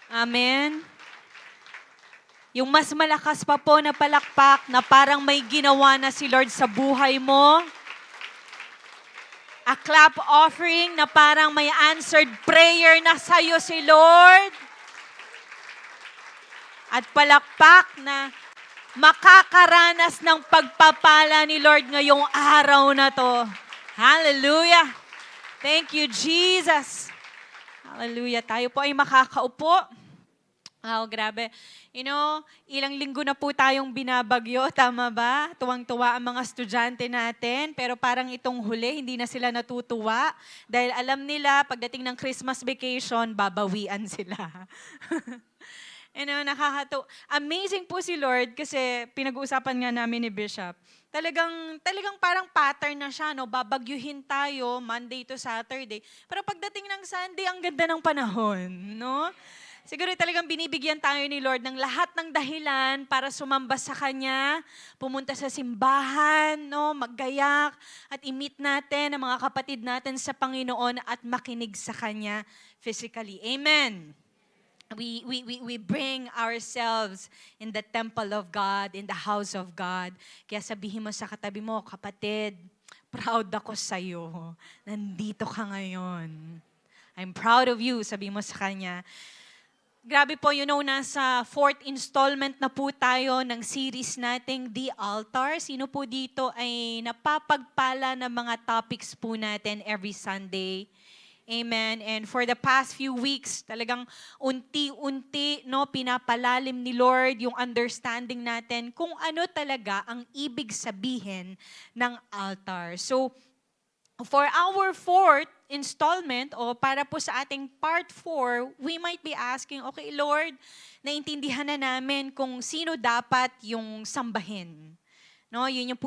Amen. Yung mas malakas pa po na palakpak na parang may ginawa na si Lord sa buhay mo. A clap offering na parang may answered prayer na sa'yo si Lord. At palakpak na makakaranas ng pagpapala ni Lord ngayong araw na to. Hallelujah. Thank you, Jesus. Hallelujah. Tayo po ay makakaupo. Wow, grabe. Ilang linggo na po tayong binabagyo, tama ba? Tuwang-tuwa ang mga estudyante natin, pero parang itong huli, hindi na sila natutuwa dahil alam nila, pagdating ng Christmas vacation, babawian sila. Nakakatawa. Amazing po si Lord kasi pinag-uusapan nga namin ni Bishop. Talagang parang pattern na siya, no? Babagyuhin tayo Monday to Saturday. Pero pagdating ng Sunday, ang ganda ng panahon, no? Siguro talagang binibigyan tayo ni Lord ng lahat ng dahilan para sumamba sa Kanya, pumunta sa simbahan, no? Maggayak at i-meet natin ang mga kapatid natin sa Panginoon at makinig sa Kanya physically. Amen. We bring ourselves in the temple of God, in the house of God. Kaya sabihin mo sa katabi mo, kapatid, proud ako sa'yo. Nandito ka ngayon. I'm proud of you, sabihin mo sa kanya. Grabe po, nasa 4th installment na po tayo ng series nating The Altar. Sino po dito ay napapagpala ng mga topics po natin every Sunday? Amen. And for the past few weeks, talagang unti-unti pinapalalim ni Lord yung understanding natin kung ano talaga ang ibig sabihin ng altar. So, for our 4th installment o para po sa ating part 4, we might be asking, okay Lord, naintindihan na namin kung sino dapat yung sambahin. No, yun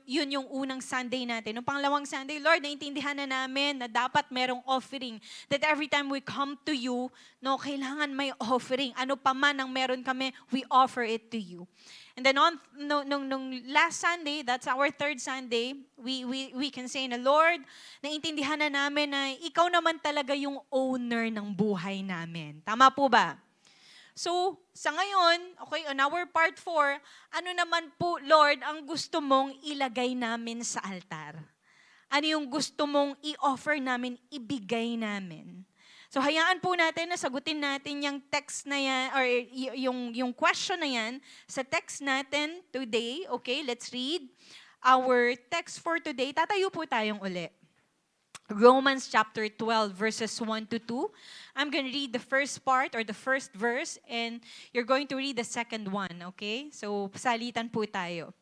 yung unang Sunday natin. Nung pangalawang Sunday, Lord, naintindihan na namin na dapat merong offering. That every time we come to you, kailangan may offering. Ano pa man ang meron kami, we offer it to you. And then nung last Sunday, that's our 3rd Sunday, we can say na, Lord, naintindihan na namin na ikaw naman talaga yung owner ng buhay namin. Tama po ba? So, sa ngayon, okay, on our part 4, ano naman po, Lord, ang gusto mong ilagay namin sa altar? Ano yung gusto mong i-offer namin, ibigay namin? So, hayaan po natin na sagutin natin yung text na yan, or yung question na yan sa text natin today. Okay, let's read our text for today. Tatayo po tayong uli. Romans chapter 12, verses 1 to 2. I'm going to read the first part or the first verse and you're going to read the second one, okay? So, salitan po tayo.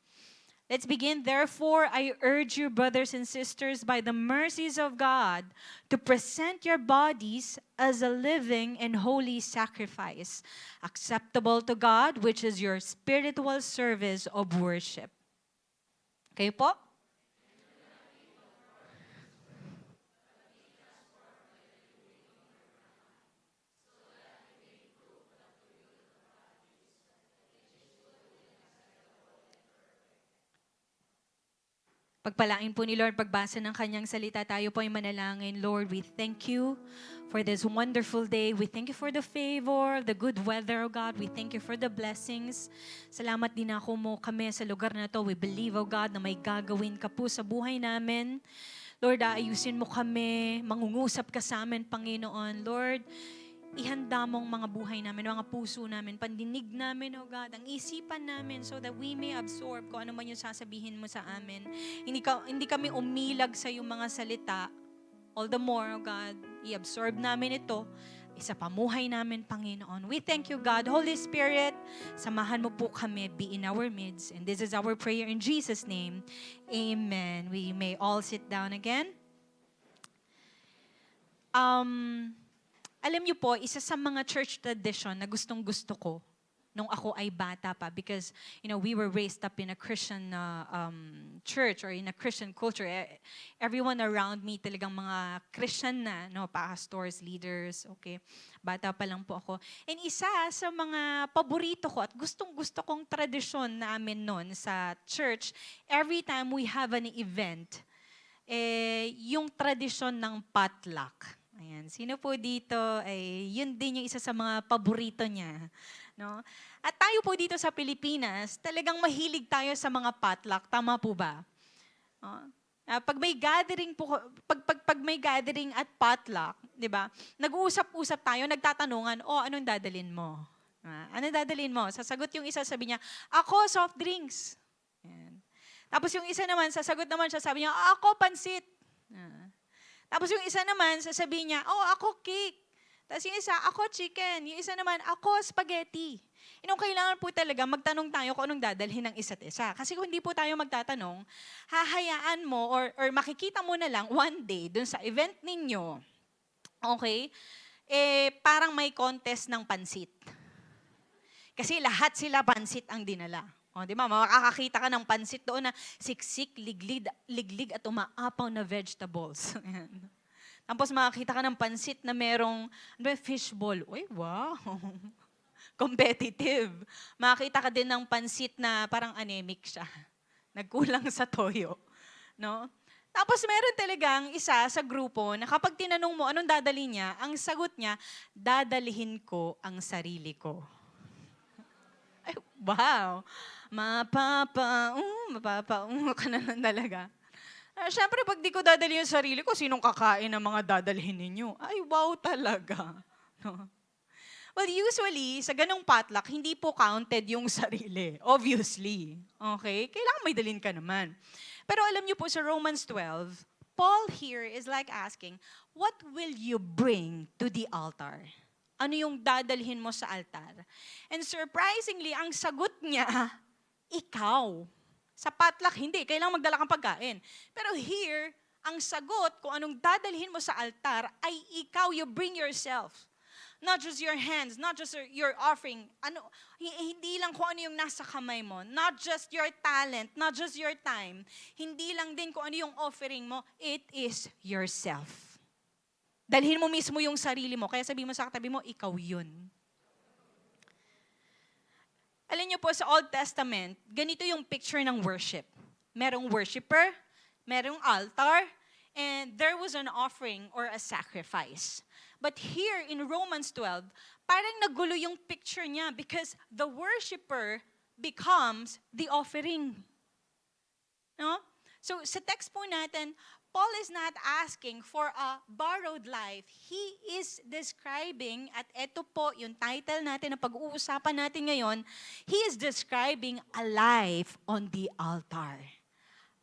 Let's begin. Therefore, I urge you, brothers and sisters, by the mercies of God, to present your bodies as a living and holy sacrifice, acceptable to God, which is your spiritual service of worship. Okay po? Pagpalain po ni Lord, pagbasa ng kanyang salita, tayo po ay manalangin. Lord, we thank you for this wonderful day. We thank you for the favor, the good weather, O God. We thank you for the blessings. Salamat din ako mo kami sa lugar na to. We believe, O God, na may gagawin ka po sa buhay namin. Lord, ayusin mo kami, mangungusap ka sa amin, Panginoon. Lord, ihanda mong mga buhay namin, mga puso namin, pandinig namin, O God, ang isipan namin so that we may absorb kung ano man yung sasabihin mo sa amin. Hindi kami umilag sa iyong mga salita. All the more, O God, i-absorb namin ito sa pamuhay namin, Panginoon. We thank you, God. Holy Spirit, samahan mo po kami, be in our midst. And this is our prayer in Jesus' name. Amen. We may all sit down again. Alam niyo po, isa sa mga church tradition na gustong-gusto ko nung ako ay bata pa because, we were raised up in a Christian church or in a Christian culture. Everyone around me talagang mga Christian na, pastors, leaders, okay. Bata pa lang po ako. And isa sa mga paborito ko at gustong-gusto kong tradisyon namin noon sa church, every time we have an event, yung tradisyon ng potluck. Ayan, sino po dito ay yun din yung isa sa mga paborito niya, no? At tayo po dito sa Pilipinas, talagang mahilig tayo sa mga potluck, tama po ba? Oh. Pag may gathering po, pag may gathering at potluck, 'di ba? Nag-uusap-usap tayo, nagtatanungan, "Oh, anong dadalhin mo?" Anong dadalhin mo? Sasagot yung isa, sabi niya, "Ako soft drinks." Ayan. Tapos yung isa naman, sasagot naman siya, sabi niya, "Ako pansit." Ah. Tapos yung isa naman, sasabihin niya, "Oh, ako cake." Tapos yung isa, "Ako chicken." Yung isa naman, "Ako spaghetti." Kailangan po talaga magtanong tayo kung anong dadalhin ng isa't isa. Kasi kung hindi po tayo magtatanong, hahayaan mo or makikita mo na lang one day dun sa event ninyo, okay, parang may contest ng pansit. Kasi lahat sila pansit ang dinala. O, di ba? Makakakita ka ng pansit doon na siksik, liglig at umaapaw na vegetables. Ayan. Tapos makakita ka ng pansit na merong fishball. Uy, wow! Competitive. Makakita ka din ng pansit na parang anemic siya. Nagkulang sa toyo. No? Tapos meron talagang isa sa grupo na kapag tinanong mo anong dadali niya, ang sagot niya, dadalihin ko ang sarili ko. Ay, wow! Mapapaungo ka na lang talaga. Siyempre, pag di ko dadali yung sarili ko, sinong kakain ng mga dadalhin ninyo? Ay, wow talaga. No? Well, usually, sa ganong potluck, hindi po counted yung sarili. Obviously. Okay? Kailangan may dalhin ka naman. Pero alam niyo po, sa Romans 12, Paul here is like asking, what will you bring to the altar? Ano yung dadalhin mo sa altar? And surprisingly, ang sagot niya, ikaw. Sa potluck, hindi. Kailangan magdala kang pagkain. Pero here, ang sagot kung anong dadalhin mo sa altar ay ikaw, you bring yourself. Not just your hands, not just your offering. Hindi lang kung ano yung nasa kamay mo. Not just your talent, not just your time. Hindi lang din kung ano yung offering mo. It is yourself. Dalhin mo mismo yung sarili mo. Kaya sabi mo sa katabi mo, ikaw yun. Alam niyo po, sa Old Testament, ganito yung picture ng worship. Merong worshiper, merong altar, and there was an offering or a sacrifice. But here in Romans 12, parang nagulo yung picture niya because the worshiper becomes the offering. No? So sa text po natin, Paul is not asking for a borrowed life. He is describing, at ito po yung title natin na pag-uusapan natin ngayon, he is describing a life on the altar.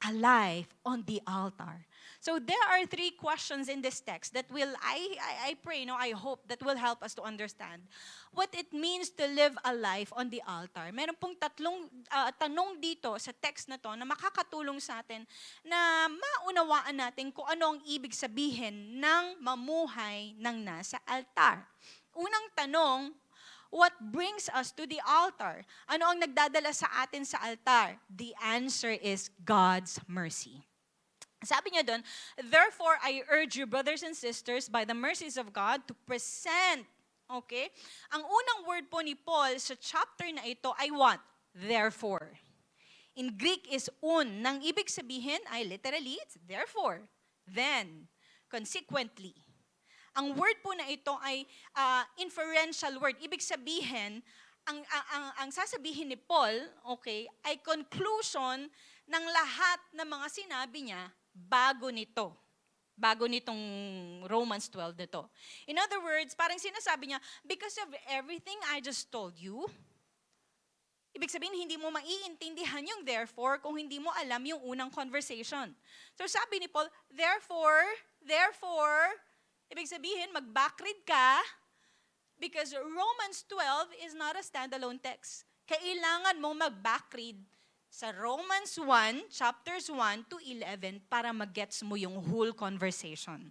A life on the altar. So there are 3 questions in this text that I pray, I hope that will help us to understand what it means to live a life on the altar. Meron pong 3 tanong dito sa text na to na makakatulong sa atin na maunawaan natin kung ano ang ibig sabihin ng mamuhay ng nasa altar. Unang tanong, what brings us to the altar? Ano ang nagdadala sa atin sa altar? The answer is God's mercy. Sabi niya doon, therefore I urge you, brothers and sisters, by the mercies of God, to present. Okay? Ang unang word po ni Paul sa chapter na ito ay what? Therefore. In Greek is un. Nang ibig sabihin ay literally, it's therefore. Then, consequently. Ang word po na ito ay inferential word. Ibig sabihin, ang sasabihin ni Paul, okay, ay conclusion ng lahat ng mga sinabi niya bago nitong Romans 12 nito. In other words, parang sinasabi niya, because of everything I just told you, ibig sabihin, hindi mo maiintindihan yung therefore kung hindi mo alam yung unang conversation. So sabi ni Paul, therefore, ibig sabihin, mag-backread ka because Romans 12 is not a standalone text. Kailangan mo mag-backread sa Romans 1, chapters 1 to 11 para mag-gets mo yung whole conversation.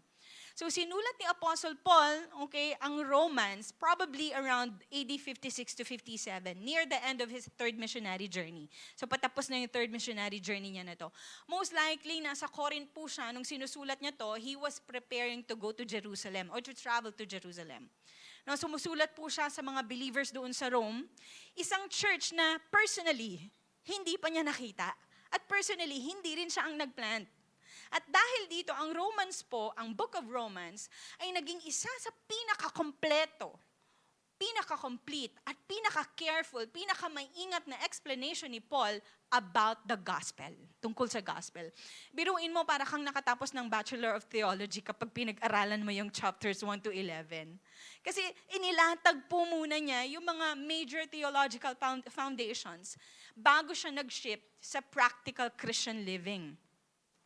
So sinulat ni Apostle Paul, okay, ang Romans probably around AD 56 to 57, near the end of his 3rd missionary journey. So patapos na yung 3rd missionary journey niya na to. Most likely, nasa Corinth po siya, nung sinusulat niya to, he was preparing to go to Jerusalem or to travel to Jerusalem. No, sumusulat po siya sa mga believers doon sa Rome, isang church na personally, hindi pa niya nakita. At personally, hindi rin siya ang nagplant. At dahil dito, ang Romans po, ang Book of Romans, ay naging isa sa pinaka-kompleto, pinaka-complete, at pinaka-careful, pinaka-maingat na explanation ni Paul about the gospel, tungkol sa gospel. Biruin mo, para kang nakatapos ng Bachelor of Theology kapag pinag-aralan mo yung chapters 1 to 11. Kasi inilatag po muna niya yung mga major theological foundations bago siya nag-shift sa practical Christian living.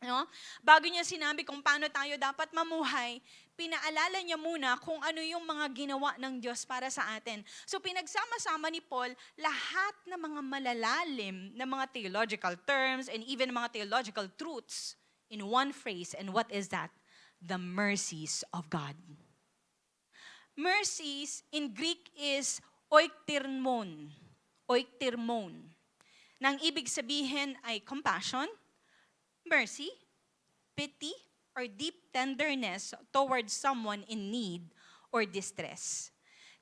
No? Bago niya sinabi kung paano tayo dapat mamuhay, pinaalala niya muna kung ano yung mga ginawa ng Diyos para sa atin. So pinagsama-sama ni Paul lahat ng mga malalalim na mga theological terms and even mga theological truths in one phrase. And what is that? The mercies of God. Mercies in Greek is oiktirmon. Oiktirmon. Nang ibig sabihin ay compassion, mercy, pity, or deep tenderness towards someone in need or distress.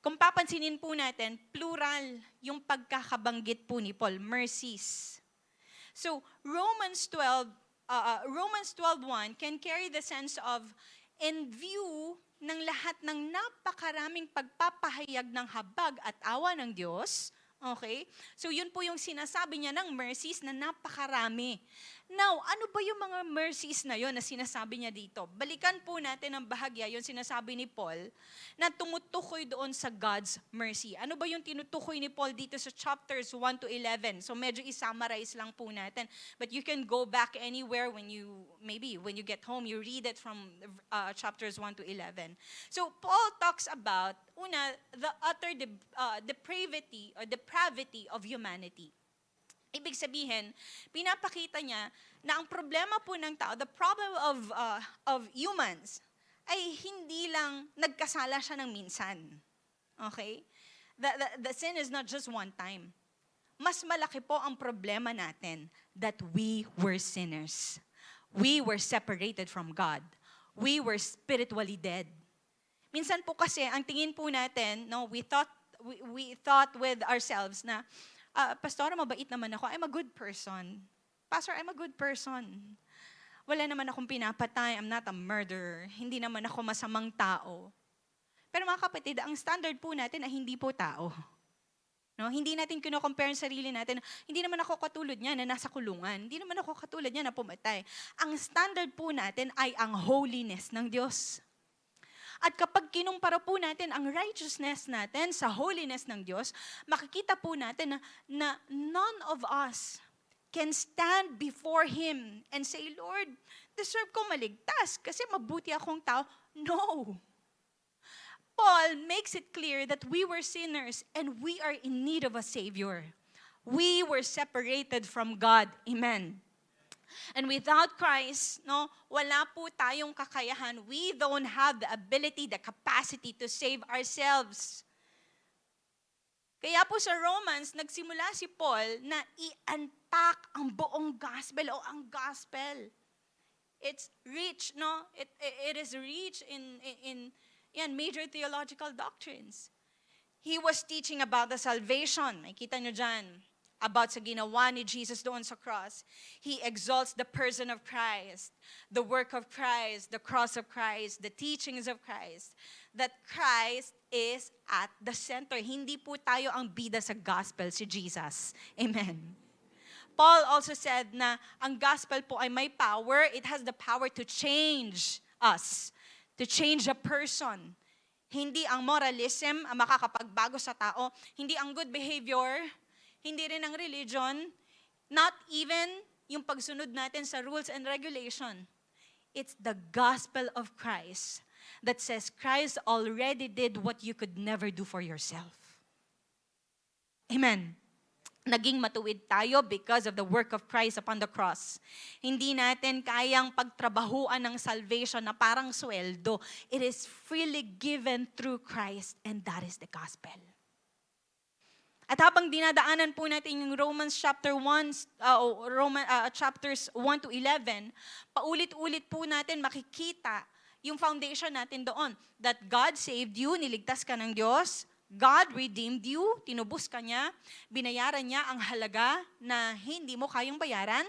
Kung papansinin po natin, plural yung pagkakabanggit po ni Paul, mercies. So, Romans 12:1 can carry the sense of, in view ng lahat ng napakaraming pagpapahayag ng habag at awa ng Diyos, okay? So yun po yung sinasabi niya ng mercies na napakarami. Now, ano ba yung mga mercies na yun na sinasabi niya dito? Balikan po natin ang bahagya, yung sinasabi ni Paul, na tumutukoy doon sa God's mercy. Ano ba yung tinutukoy ni Paul dito sa chapters 1 to 11? So medyo i-summarize lang po natin. But you can go back anywhere when you get home, you read it from chapters 1 to 11. So Paul talks about, una, the utter depravity of humanity. Ibig sabihin, pinapakita niya na ang problema po ng tao, the problem of humans, ay hindi lang nagkasala siya ng minsan. Okay? The sin is not just one time. Mas malaki po ang problema natin that we were sinners. We were separated from God. We were spiritually dead. Minsan po kasi, ang tingin po natin, no, we thought with ourselves na, Pastor, mabait naman ako. I'm a good person. Pastor, I'm a good person. Wala naman akong pinapatay. I'm not a murderer. Hindi naman ako masamang tao. Pero mga kapatid, ang standard po natin ay hindi po tao. No? Hindi natin kino-compare ang sarili natin. Hindi naman ako katulad niya na nasa kulungan. Hindi naman ako katulad niya na pumatay. Ang standard po natin ay ang holiness ng Diyos. At kapag kinumpara po natin ang righteousness natin sa holiness ng Diyos, makikita po natin na none of us can stand before Him and say, Lord, deserve ko maligtas kasi mabuti akong tao. No. Paul makes it clear that we were sinners and we are in need of a Savior. We were separated from God. Amen. And without Christ, no, wala po tayong kakayahan. We don't have the ability, the capacity to save ourselves. Kaya po sa Romans, nagsimula si Paul na i-unpack ang buong gospel o ang gospel. It's rich, no? It is rich in major theological doctrines. He was teaching about the salvation. Makita nyo dyan. About sa ginawa ni Jesus doon sa cross. He exalts the person of Christ, the work of Christ, the cross of Christ, the teachings of Christ. That Christ is at the center. Hindi po tayo ang bida sa gospel, si Jesus. Amen. Paul also said na ang gospel po ay may power. It has the power to change us, to change a person. Hindi ang moralism ang makakapagbago sa tao. Hindi ang good behavior. Hindi rin ang religion, not even yung pagsunod natin sa rules and regulation. It's the gospel of Christ that says Christ already did what you could never do for yourself. Amen. Naging matuwid tayo because of the work of Christ upon the cross. Hindi natin kayang pagtrabahuan ng salvation na parang sweldo. It is freely given through Christ, and that is the gospel. At habang dinadaanan po natin yung Romans chapters 1 to 11, paulit-ulit po natin makikita yung foundation natin doon. That God saved you, niligtas ka ng Diyos. God redeemed you, tinubos ka niya. Binayaran niya ang halaga na hindi mo kayang bayaran.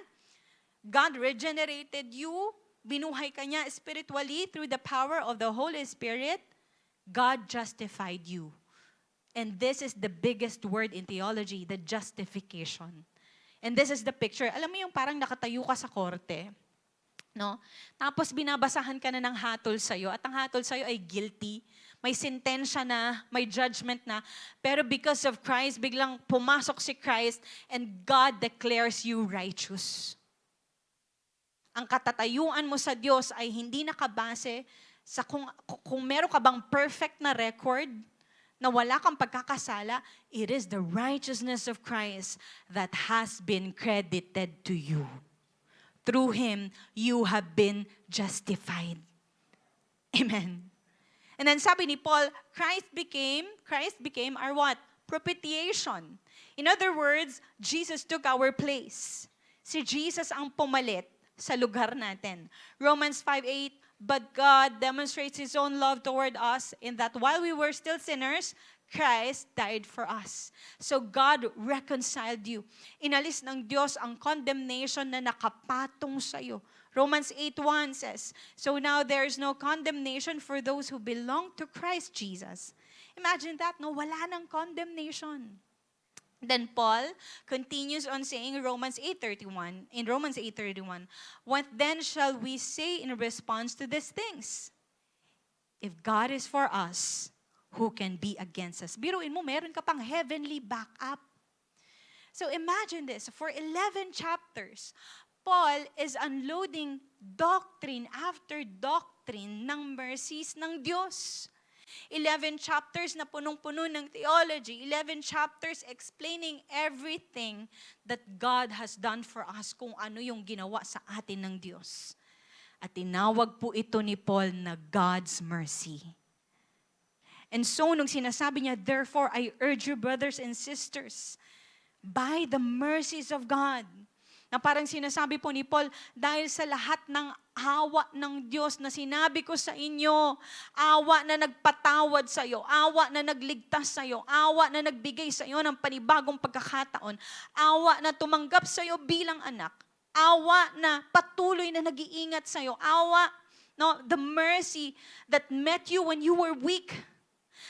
God regenerated you, binuhay ka niya spiritually through the power of the Holy Spirit, God justified you. And this is the biggest word in theology, the justification. And this is the picture. Alam mo yung parang nakatayo ka sa korte, no? Tapos binabasahan ka na ng hatol sa'yo, at ang hatol sa'yo ay guilty. May sentensya na, may judgment na. Pero because of Christ, biglang pumasok si Christ and God declares you righteous. Ang katatayuan mo sa Diyos ay hindi nakabase sa kung meron ka bang perfect na record, na wala kang pagkakasala, it is the righteousness of Christ that has been credited to you. Through Him, you have been justified. Amen. And then sabi ni Paul, Christ became our what? Propitiation. In other words, Jesus took our place. Si Jesus ang pumalit sa lugar natin. Romans 5:8, but God demonstrates His own love toward us in that while we were still sinners, Christ died for us. So God reconciled you. Inalis ng Diyos ang condemnation na nakapatong sa iyo. Romans 8:1 says, so now there is no condemnation for those who belong to Christ Jesus. Imagine that, no? Wala nang condemnation. Then Paul continues on saying in Romans 8:31, what then shall we say in response to these things? If God is for us, who can be against us? Biruin mo, meron ka pang heavenly backup. So imagine this, for 11 chapters, Paul is unloading doctrine after doctrine ng mercies ng Diyos. 11 chapters na punong-puno ng theology. 11 chapters explaining everything that God has done for us, kung ano yung ginawa sa atin ng Diyos. At tinawag po ito ni Paul na God's mercy. And so, nung sinasabi niya, therefore, I urge you, brothers and sisters, by the mercies of God, na parang sinasabi po ni Paul, dahil sa lahat ng awa ng Diyos na sinabi ko sa inyo, awa na nagpatawad sa iyo, awa na nagligtas sa iyo, awa na nagbigay sa iyo ng panibagong pagkakataon, awa na tumanggap sa iyo bilang anak, awa na patuloy na nag-iingat sa iyo, awa, no, the mercy that met you when you were weak,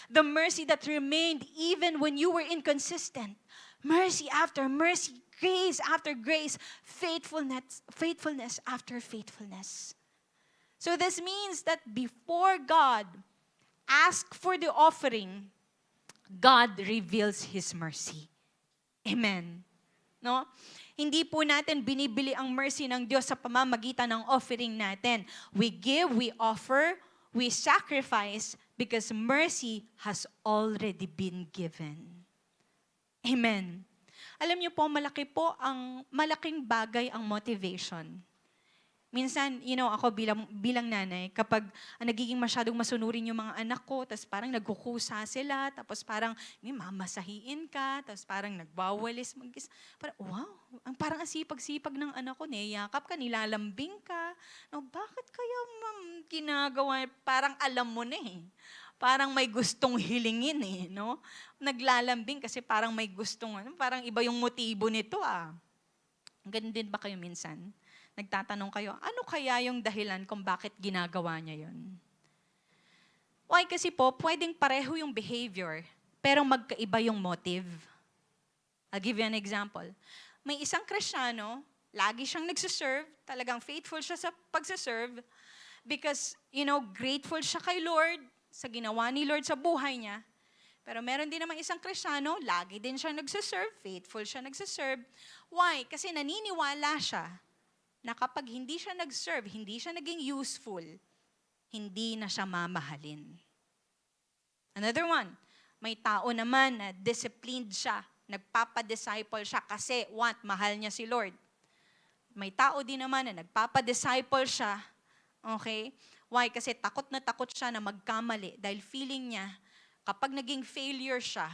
the mercy that remained even when you were inconsistent, mercy after mercy, grace after grace, faithfulness after faithfulness. So this means that before God asks for the offering, God reveals His mercy. Amen. No? Hindi po natin binibili ang mercy ng Diyos sa pamamagitan ng offering natin. We give, we offer, we sacrifice because mercy has already been given. Amen. Alam niyo po, malaking bagay ang motivation. Minsan, ako bilang nanay, kapag nagiging masyadong masunurin yung mga anak ko, tapos parang nagkukusa sila, tapos parang mamasahiin ka, tapos parang nagwawalis, parang, wow, parang ang sipag-sipag ng anak ko, niyayakap ka, nilalambing ka. No, bakit kaya ginagawa? Parang alam mo na eh. Parang may gustong hilingin eh, no? Naglalambing kasi parang may gustong, parang iba yung motibo nito ah. Ganun din ba kayo minsan? Nagtatanong kayo, ano kaya yung dahilan kung bakit ginagawa niya yun? Why? Kasi po, pwedeng pareho yung behavior, pero magkaiba yung motive. I'll give you an example. May isang Kristiyano, lagi siyang nagsiserve, talagang faithful siya sa pagsiserve, because, grateful siya kay Lord, sa ginawa ni Lord sa buhay niya. Pero meron din naman isang Kristiyano, lagi din siya nagsiserve, faithful siya nagsiserve. Why? Kasi naniniwala siya na kapag hindi siya nag-serve, hindi siya naging useful, hindi na siya mamahalin. Another one, may tao naman na disciplined siya, nagpapadisciple siya kasi mahal niya si Lord. May tao din naman na nagpapadisciple siya, okay? Why? Kasi takot na takot siya na magkamali dahil feeling niya, kapag naging failure siya,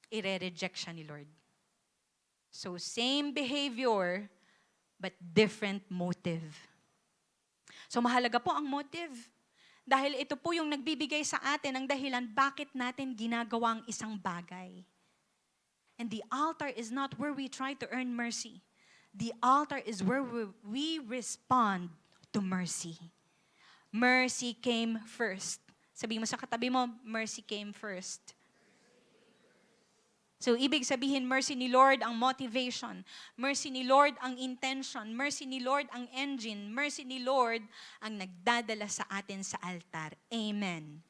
ire-reject siya ni Lord. So same behavior, but different motive. So mahalaga po ang motive. Dahil ito po yung nagbibigay sa atin ng dahilan bakit natin ginagawa ang isang bagay. And the altar is not where we try to earn mercy. The altar is where we respond to mercy. Mercy came first. Sabihin mo sa katabi mo, mercy came first. So, ibig sabihin, mercy ni Lord ang motivation. Mercy ni Lord ang intention. Mercy ni Lord ang engine. Mercy ni Lord ang nagdadala sa atin sa altar. Amen.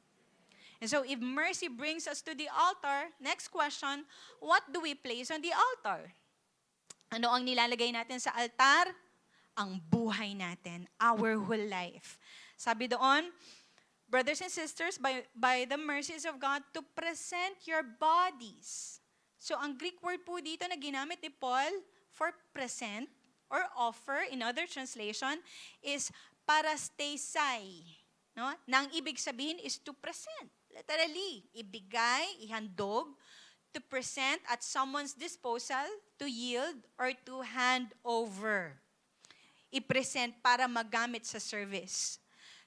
And so, if mercy brings us to the altar, next question, what do we place on the altar? Ano ang nilalagay natin sa altar? Ang buhay natin, our whole life. Sabi doon, brothers and sisters, by the mercies of God, to present your bodies. So, ang Greek word po dito na ginamit ni Paul for present or offer, in other translation, is parastesai. No? Na ang ibig sabihin is to present. Literally, ibigay, ihandog, to present at someone's disposal, to yield, or to hand over. I-present para magamit sa service.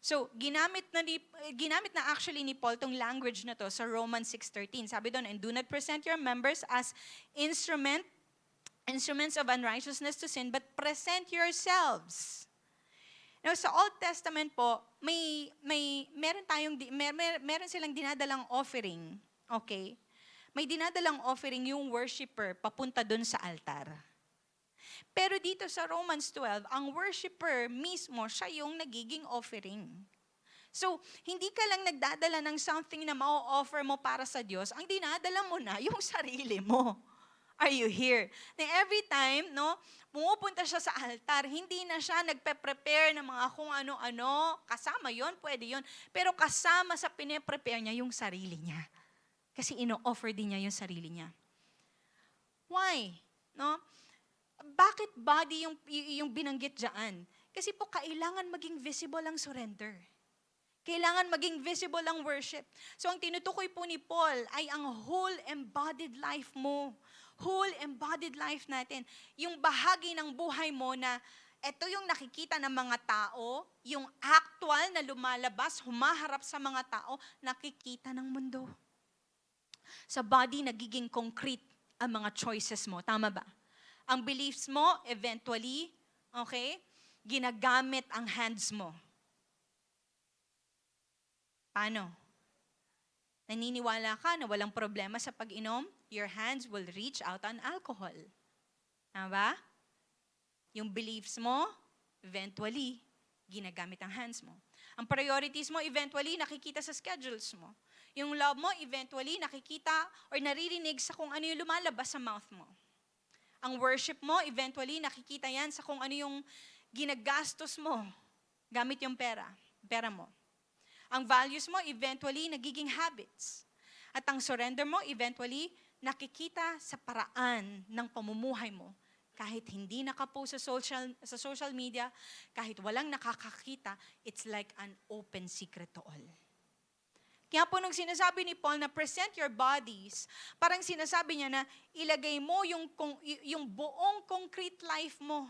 So, ginamit na actually ni Paul tong language na to sa Romans 6:13. Sabi doon, and do not present your members as instruments of unrighteousness to sin, but present yourselves. Now, sa Old Testament po, meron silang dinadalang offering. Okay? May dinadalang offering yung worshiper papunta doon sa altar. Pero dito sa Romans 12, ang worshiper mismo, siya yung nagiging offering. So, hindi ka lang nagdadala ng something na ma-offer mo para sa Diyos, ang dinadala mo na yung sarili mo. Are you here? Na every time, no, pumupunta siya sa altar, hindi na siya nagpe-prepare ng mga kung ano-ano, kasama yon, pwede yon, pero kasama sa pine-prepare niya yung sarili niya. Kasi ino-offer din niya yung sarili niya. Why? No? Bakit body yung binanggit dyan? Kasi po, kailangan maging visible ang surrender. Kailangan maging visible ang worship. So, ang tinutukoy po ni Paul ay ang whole embodied life mo. Whole embodied life natin. Yung bahagi ng buhay mo na ito yung nakikita ng mga tao, yung actual na lumalabas, humaharap sa mga tao, nakikita ng mundo. Sa body, nagiging concrete ang mga choices mo. Tama ba? Ang beliefs mo, eventually, okay, ginagamit ang hands mo. Paano? Naniniwala ka na walang problema sa pag-inom? Your hands will reach out on alcohol. Tama ba? Yung beliefs mo, eventually, ginagamit ang hands mo. Ang priorities mo, eventually, nakikita sa schedules mo. Yung love mo, eventually, nakikita or naririnig sa kung ano yung lumalabas sa mouth mo. Ang worship mo, eventually, nakikita yan sa kung ano yung ginagastos mo gamit yung pera mo. Ang values mo, eventually, nagiging habits. At ang surrender mo, eventually, nakikita sa paraan ng pamumuhay mo. Kahit hindi nakapost sa social media, kahit walang nakakakita, it's like an open secret to all. Kaya po nung sinasabi ni Paul na present your bodies, parang sinasabi niya na ilagay mo yung buong concrete life mo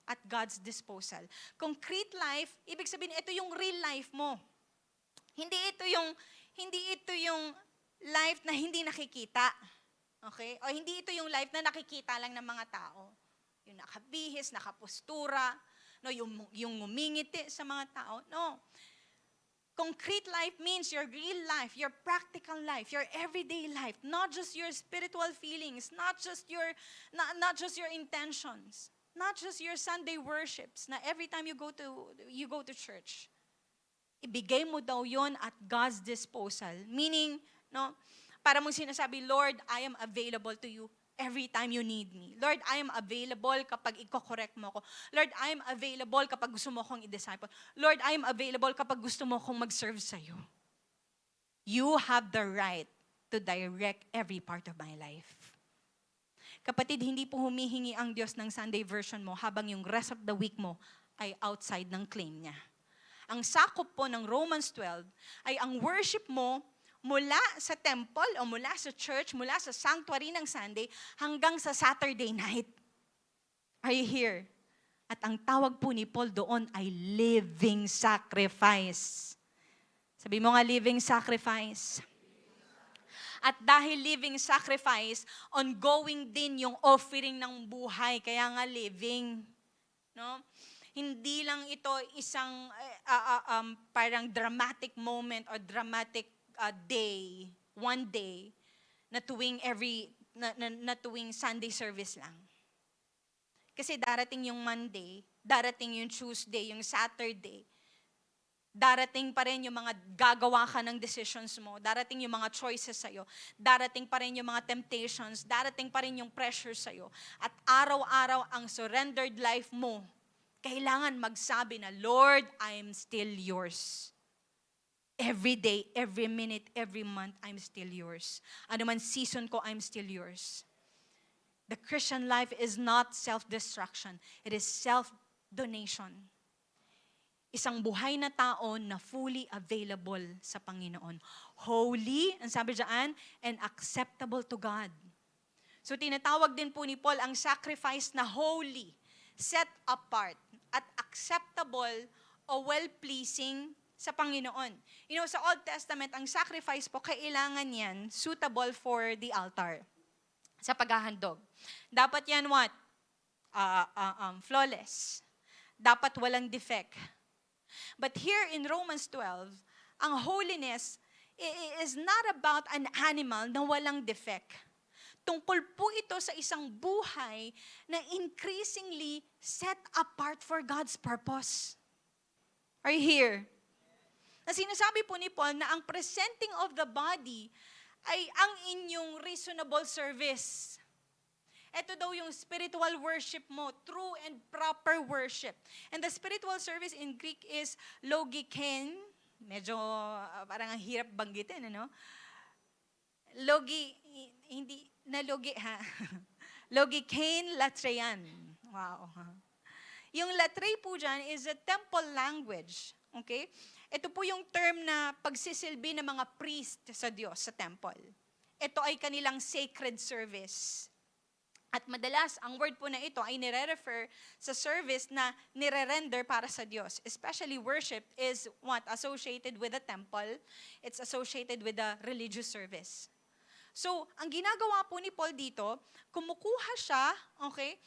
at God's disposal. Concrete life, ibig sabihin ito yung real life mo. Hindi ito yung life na hindi nakikita. Okay? O hindi ito yung life na nakikita lang ng mga tao. Yung nakabihis, nakapostura, no, yung ngumingiti sa mga tao. No. Concrete life means your real life, your practical life, your everyday life, not just your spiritual feelings, not just your intentions, not just your Sunday worships. Na every time you go to church, ibigay mo daw yon at God's disposal. Meaning, no, para mong sinasabi, Lord, I am available to you every time you need me. Lord, I am available kapag i-correct mo ako. Lord, I am available kapag gusto mo akong i-disciple. Lord, I am available kapag gusto mo akong mag-serve sa'yo. You have the right to direct every part of my life. Kapatid, hindi po humihingi ang Diyos ng Sunday version mo habang yung rest of the week mo ay outside ng claim niya. Ang sakop po ng Romans 12 ay ang worship mo mula sa temple o mula sa church, mula sa sanctuary ng Sunday hanggang sa Saturday night. Are you here? At ang tawag po ni Paul doon ay living sacrifice. Sabi mo nga, living sacrifice. At dahil living sacrifice, ongoing din yung offering ng buhay. Kaya nga living. No? Hindi lang ito isang parang dramatic moment or dramatic day, one day, na tuwing Sunday service lang. Kasi darating yung Monday, darating yung Tuesday, yung Saturday, darating pa rin yung mga gagawa ka ng decisions mo, darating yung mga choices sa'yo, darating pa rin yung mga temptations, darating pa rin yung pressure sa'yo. At araw-araw ang surrendered life mo, kailangan magsabi na, Lord, I am still yours. Every day, every minute, every month, I'm still yours. Ano man season ko, I'm still yours. The Christian life is not self-destruction. It is self-donation. Isang buhay na tao na fully available sa Panginoon. Holy, ang sabi diyan, and acceptable to God. So tinatawag din po ni Paul ang sacrifice na holy, set apart, at acceptable o well-pleasing sa Panginoon. You know, sa Old Testament, ang sacrifice po, kailangan yan suitable for the altar. Sa paghahandog. Dapat yan what? Flawless. Dapat walang defect. But here in Romans 12, ang holiness is not about an animal na walang defect. Tungkol po ito sa isang buhay na increasingly set apart for God's purpose. Are you here? Na sinasabi po ni Paul na ang presenting of the body ay ang inyong reasonable service. Ito daw yung spiritual worship mo, true and proper worship. And the spiritual service in Greek is logiken. Medyo parang ang hirap banggitin, ano? Hindi, na logi, ha? Logiken latrean. Wow. Yung latre po dyan is a temple language. Okay? Ito po yung term na pagsisilbi ng mga priest sa Diyos sa temple. Ito ay kanilang sacred service. At madalas, ang word po na ito ay nire-refer sa service na nire-render para sa Diyos. Especially worship is what? Associated with the temple. It's associated with the religious service. So, ang ginagawa po ni Paul dito, kumukuha siya, okay,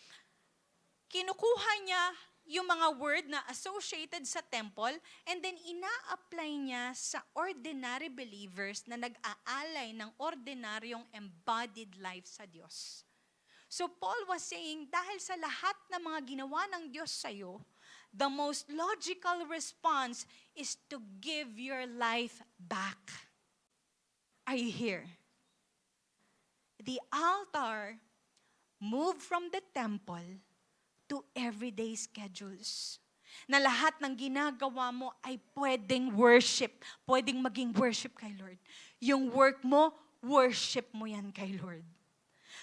kinukuha niya yung mga word na associated sa temple and then ina-apply niya sa ordinary believers na nag-aalay ng ordinaryong embodied life sa Diyos. So Paul was saying, dahil sa lahat ng mga ginawa ng Diyos sa'yo, the most logical response is to give your life back. Are you here? The altar moved from the temple to everyday schedules. Na lahat ng ginagawa mo ay pwedeng worship. Pwedeng maging worship kay Lord. Yung work mo, worship mo yan kay Lord.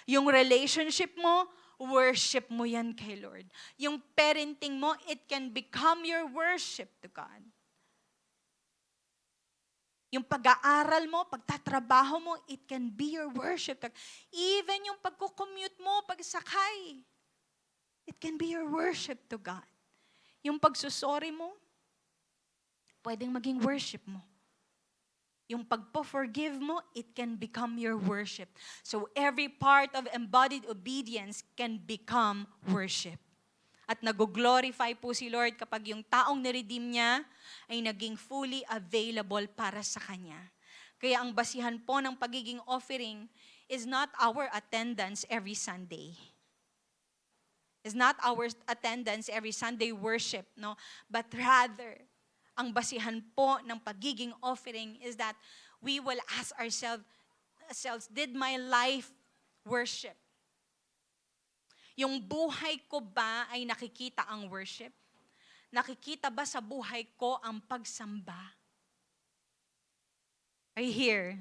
Yung relationship mo, worship mo yan kay Lord. Yung parenting mo, it can become your worship to God. Yung pag-aaral mo, pagtatrabaho mo, it can be your worship. Even yung pagkukommute mo, pagsakay, it can be your worship to God. Yung pagsusori mo, pwedeng maging worship mo. Yung pagpo-forgive mo, it can become your worship. So every part of embodied obedience can become worship. At nag-glorify po si Lord kapag yung taong niredeem niya ay naging fully available para sa Kanya. Kaya ang basihan po ng pagiging offering is not our attendance every Sunday. Is not our attendance every Sunday worship, no? But rather, ang basihan po ng pagiging offering is that we will ask ourselves, did my life worship? Yung buhay ko ba ay nakikita ang worship? Nakikita ba sa buhay ko ang pagsamba? Are you here?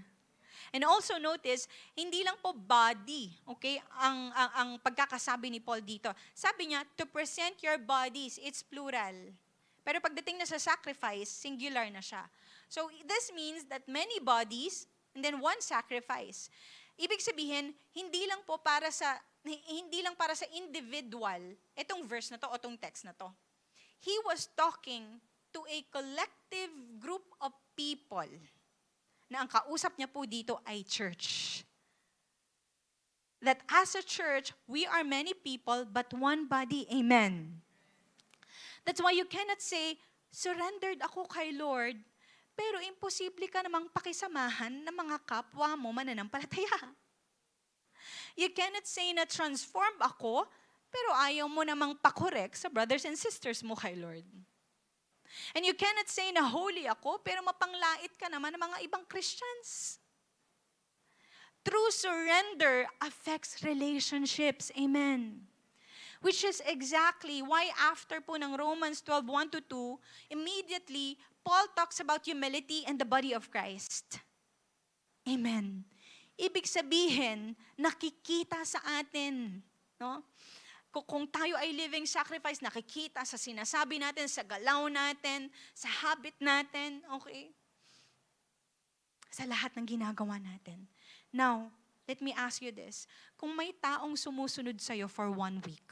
And also notice, hindi lang po body, okay, ang pagkakasabi ni Paul dito. Sabi niya, to present your bodies, it's plural. Pero pagdating na sa sacrifice, singular na siya. So this means that many bodies and then one sacrifice. Ibig sabihin, hindi lang para sa individual, itong verse na to o itong text na to. He was talking to a collective group of people na ang kausap niya po dito ay church. That as a church, we are many people but one body. Amen. That's why you cannot say, surrendered ako kay Lord, pero imposible ka namang pakisamahan ng mga kapwa mo mananampalataya. You cannot say na transformed ako, pero ayaw mo namang pakorek sa brothers and sisters mo kay Lord. And you cannot say na holy ako, pero mapanglait ka naman ng mga ibang Christians. True surrender affects relationships. Amen. Which is exactly why after po ng Romans 12:1-2, immediately, Paul talks about humility and the body of Christ. Amen. Ibig sabihin, nakikita sa atin, no? Kung tayo ay living sacrifice, nakikita sa sinasabi natin, sa galaw natin, sa habit natin, okay? Sa lahat ng ginagawa natin. Now, let me ask you this. Kung may taong sumusunod sa'yo for 1 week,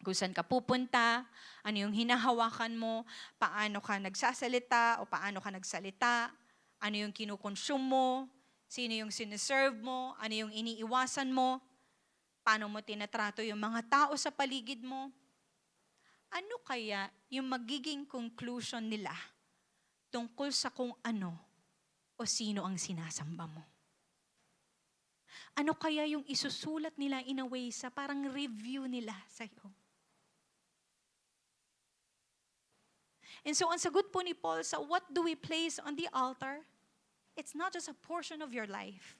kung saan ka pupunta, ano yung hinahawakan mo, paano ka nagsasalita o paano ka nagsalita, ano yung kinukonsume mo, sino yung siniserve mo, ano yung iniiwasan mo, paano mo tinatrato yung mga tao sa paligid mo, ano kaya yung magiging conclusion nila tungkol sa kung ano o sino ang sinasamba mo? Ano kaya yung isusulat nila in a way sa parang review nila sa'yo? And so, ang sagot po ni Paul sa what do we place on the altar? It's not just a portion of your life.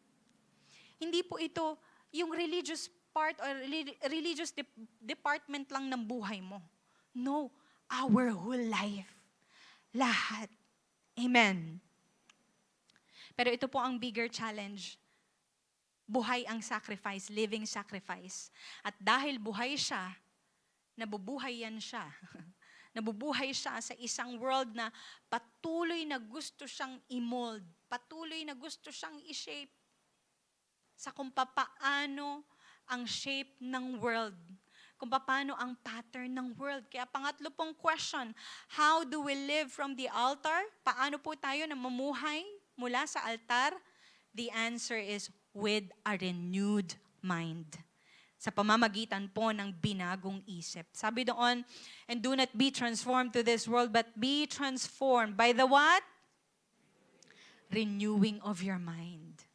Hindi po ito yung religious part or religious department lang ng buhay mo. No, our whole life. Lahat. Amen. Pero ito po ang bigger challenge. Buhay ang sacrifice, living sacrifice. At dahil buhay siya, nabubuhay yan siya. Nabubuhay siya sa isang world na patuloy na gusto siyang i-mold, patuloy na gusto siyang i-shape sa kung paano ang shape ng world, kung paano ang pattern ng world. Kaya pangatlo pong question, how do we live from the altar? Paano po tayo na mamuhay mula sa altar? The answer is with a renewed mind. Sa pamamagitan po ng binagong isip. Sabi doon, and do not be transformed to this world, but be transformed by the what? Renewing of your mind.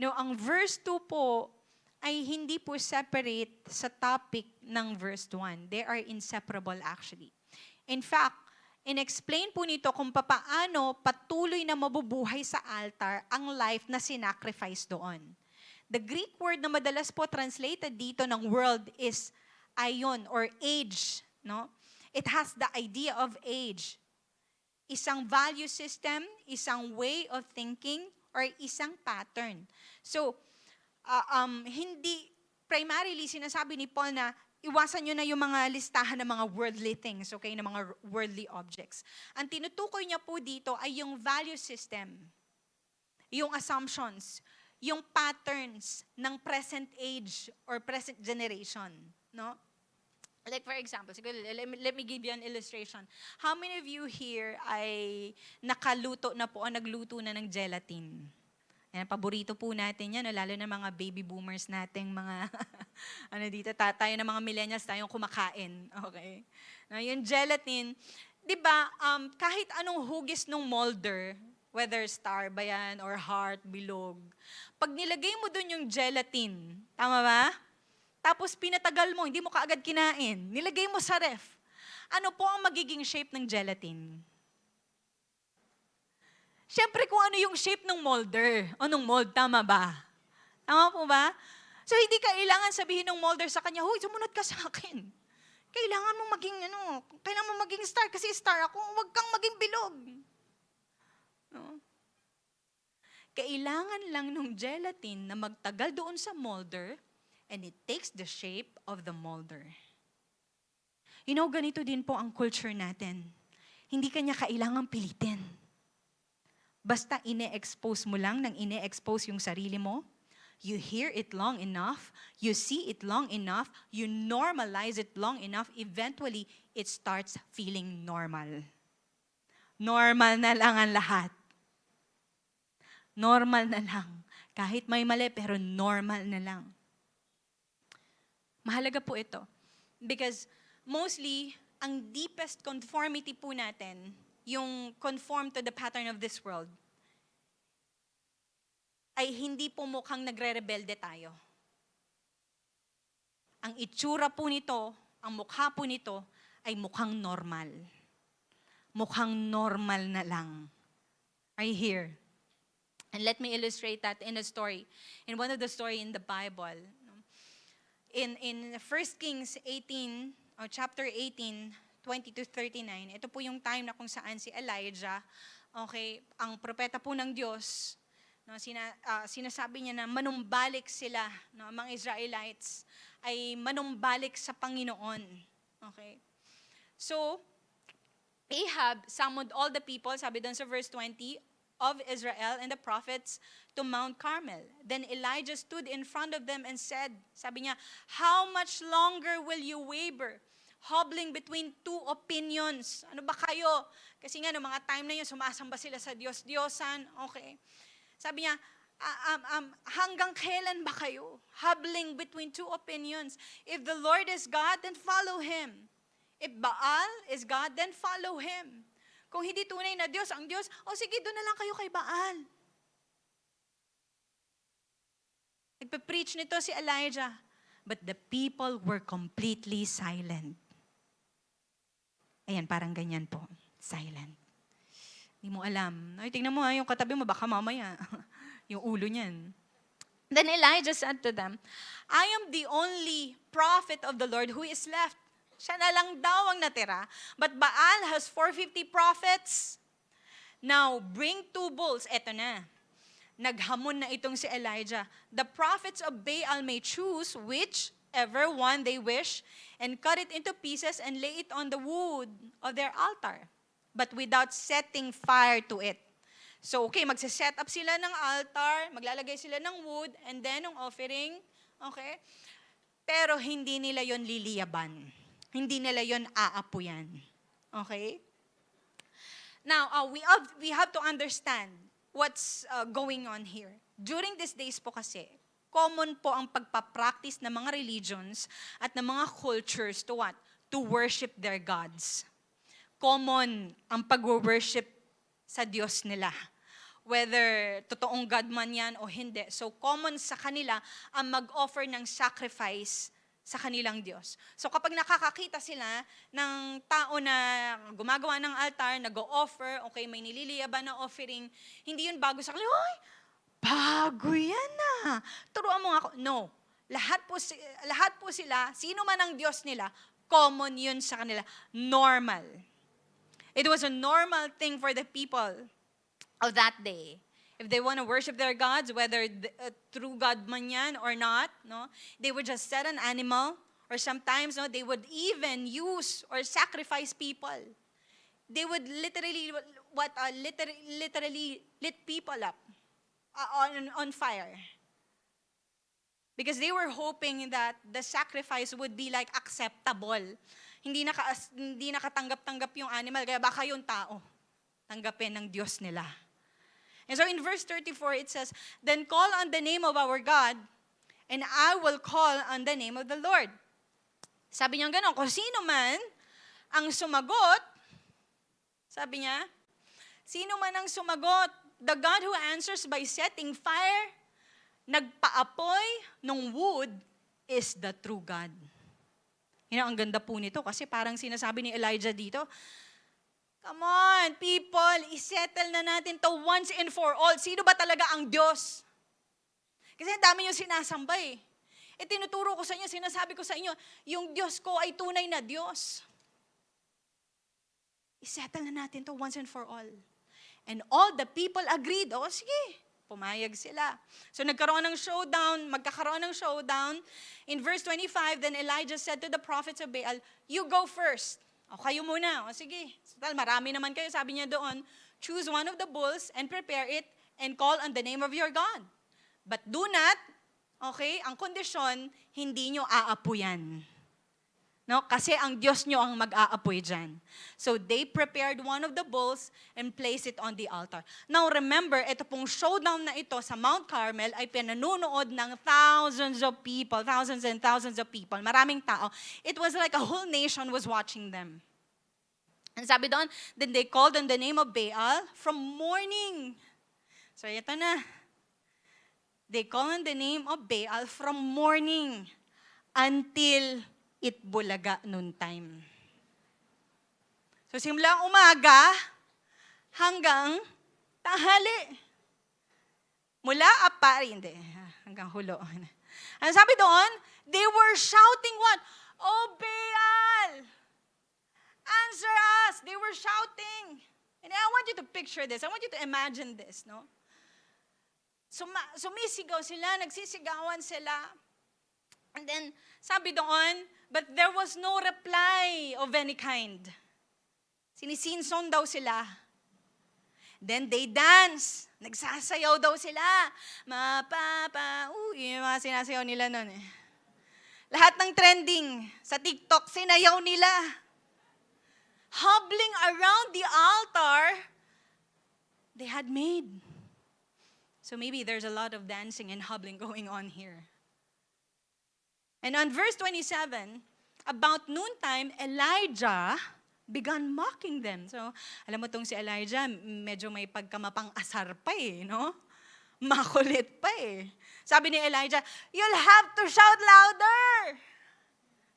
Now, ang verse 2 po ay hindi po separate sa topic ng verse 1. They are inseparable actually. In fact, in-explain po nito kung paano patuloy na mabubuhay sa altar ang life na sinacrifice doon. The Greek word na madalas po translated dito ng world is aion or age. No? It has the idea of age. Isang value system, isang way of thinking, or isang pattern. So, hindi primarily sinasabi ni Paul na iwasan nyo na yung mga listahan ng mga worldly things, okay, ng mga worldly objects. Ang tinutukoy niya po dito ay yung value system, yung assumptions, yung patterns ng present age or present generation, no? Like for example, let me give you an illustration. How many of you here ay nakaluto na po o nagluto na ng gelatin? Yan, paborito po natin yan, lalo na mga baby boomers nating mga, tayo na mga millennials tayong kumakain. Okay? Na yung gelatin, di ba, kahit anong hugis ng molder, whether star ba yan or heart, bilog, pag nilagay mo dun yung gelatin, tama ba? Tapos pinatagal mo, hindi mo kaagad kinain, nilagay mo sa ref, ano po ang magiging shape ng gelatin? Siyempre kung ano yung shape ng molder o ng mold, tama ba? Tama po ba? So hindi kailangan sabihin ng molder sa kanya, huy, sumunod ka sa akin. Kailangan mo maging star kasi star ako, huwag kang maging bilog. No? Kailangan lang nung gelatin na magtagal doon sa molder and it takes the shape of the molder. You know, ganito din po ang culture natin. Hindi kanya kailangang pilitin. Basta ine-expose mo lang ng ine-expose yung sarili mo, you hear it long enough, you see it long enough, you normalize it long enough, eventually, it starts feeling normal. Normal na lang ang lahat. Normal na lang. Kahit may mali, pero normal na lang. Mahalaga po ito. Because mostly, ang deepest conformity po natin, yung conform to the pattern of this world, ay hindi po mukhang nagre-rebelde tayo. Ang itsura po nito, ang mukha po nito, ay mukhang normal. Mukhang normal na lang. Are you here? And let me illustrate that in a story. In one of the story in the Bible. In 1 Kings 18, or chapter 18, 20 to 39, ito po yung time na kung saan si Elijah, okay, ang propeta po ng Diyos, no, sinasabi niya na manumbalik sila, no, mga Israelites ay manumbalik sa Panginoon. Okay? So, Ahab summoned all the people, sabi doon sa verse 20, of Israel and the prophets to Mount Carmel. Then Elijah stood in front of them and said, sabi niya, "How much longer will you waver, hobbling between two opinions?" Ano ba kayo? Kasi nga, no, mga time na yun, sumasamba sila sa Diyos-Diyosan. Okay. Sabi niya, hanggang kailan ba kayo? Hobbling between two opinions. If the Lord is God, then follow Him. If Baal is God, then follow Him. Kung hindi tunay na Diyos, ang Diyos, sige, doon na lang kayo kay Baal. Nagpe-preach nito si Elijah. But the people were completely silent. Ayan, parang ganyan po. Silent. Hindi mo alam. Ay, tingnan mo yung katabi mo, baka mamaya. Yung ulo niyan. Then Elijah said to them, "I am the only prophet of the Lord who is left." Siya na lang daw ang natira. But Baal has 450 prophets. Now, bring 2 bulls. Eto na. Naghamon na itong si Elijah. The prophets of Baal may choose whichever one they wish and cut it into pieces and lay it on the wood of their altar, but without setting fire to it. So, okay, magse-set up sila ng altar, maglalagay sila ng wood, and then ng offering, okay? Pero hindi nila yon liliyaban. Hindi nila yon aapuyan. Okay? Now, we have to understand what's going on here. During these days po kasi, common po ang pagpapractice ng mga religions at ng mga cultures to what? To worship their gods. Common ang pag-worship sa Diyos nila. Whether totoong God man yan o hindi. So, common sa kanila ang mag-offer ng sacrifice sa kanilang Diyos. So kapag nakakakita sila ng tao na gumagawa ng altar, nag-o-offer, okay, may nililiyaban na offering, hindi yun bago sa kanila. Hoy, bago yan na. Turuan mo ako. No. Lahat po sila, sino man ang Diyos nila, common yun sa kanila. Normal. It was a normal thing for the people of that day. If they want to worship their gods, whether true God man yan or not, no, they would just set an animal, or sometimes no, they would even use or sacrifice people. They would literally lit people up on fire. Because they were hoping that the sacrifice would be like acceptable. Hindi nakatanggap-tanggap yung animal, kaya baka yung tao tanggapin ng Diyos nila. And so in verse 34, it says, "Then call on the name of our God, and I will call on the name of the Lord." Sabi niya gano'n, kung sino man ang sumagot, sabi niya, sino man ang sumagot, the God who answers by setting fire, nagpaapoy ng wood, is the true God. Ang ganda po nito kasi parang sinasabi ni Elijah dito, come on, people, isettle na natin to once and for all. Sino ba talaga ang Diyos? Kasi ang dami yung sinasamba eh. Tinuturo ko sa inyo, sinasabi ko sa inyo, yung Diyos ko ay tunay na Diyos. Isettle na natin to once and for all. And all the people agreed. Sige, pumayag sila. So magkakaroon ng showdown. In verse 25, then Elijah said to the prophets of Baal, "You go first." Kayo muna. Sige. Marami naman kayo. Sabi niya doon, choose one of the bulls and prepare it and call on the name of your God. But do not, okay, ang kondisyon, hindi nyo aapuyan. No? Kasi ang Diyos nyo ang mag-aapoy dyan. So they prepared one of the bulls and placed it on the altar. Now remember, ito pong showdown na ito sa Mount Carmel ay pinanunood ng thousands and thousands of people. Maraming tao. It was like a whole nation was watching them. And sabi doon, then they called on the name of Baal from morning. So ito na. They called on the name of Baal from morning until it bulaga noontime. So simula umaga hanggang tanghali. Mula apari, hindi, hanggang hulo. Ano sabi doon? They were shouting what? Oh Baal! Answer us! They were shouting. And I want you to picture this. I want you to imagine this, no? Sumisigaw sila, nagsisigawan sila. And then, sabi doon, but there was no reply of any kind. Sinisinson daw sila. Then they dance. Nagsasayaw daw sila. Yung mga sinasayaw nila nun eh. Lahat ng trending sa TikTok, sinayaw nila. Hobbling around the altar they had made. So maybe there's a lot of dancing and hobbling going on here. And on verse 27, about noontime, Elijah began mocking them. So, alam mo tong si Elijah, medyo may pagkamapang-asar pa eh, no? Makulit pa eh. Sabi ni Elijah, you'll have to shout louder.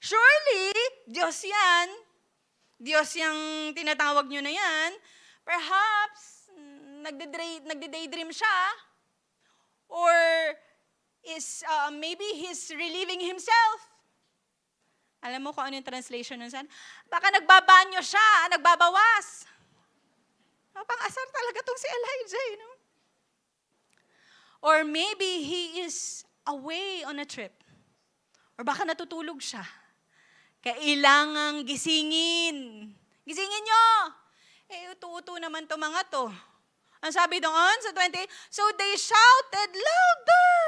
Surely, Diyos yan. Diyos yung tinatawag nyo na yan. Perhaps, nagde-daydream siya. Or maybe he's relieving himself. Alam mo kung ano yung translation nun saan? Baka nagbabanyo siya, nagbabawas. Pang-asar talaga tong si Elijah, you know? Or maybe he is away on a trip. Or baka natutulog siya. Kailangang gisingin. Gisingin nyo! Utu-utu naman to mga to. Ang sabi doon sa 20, so they shouted louder.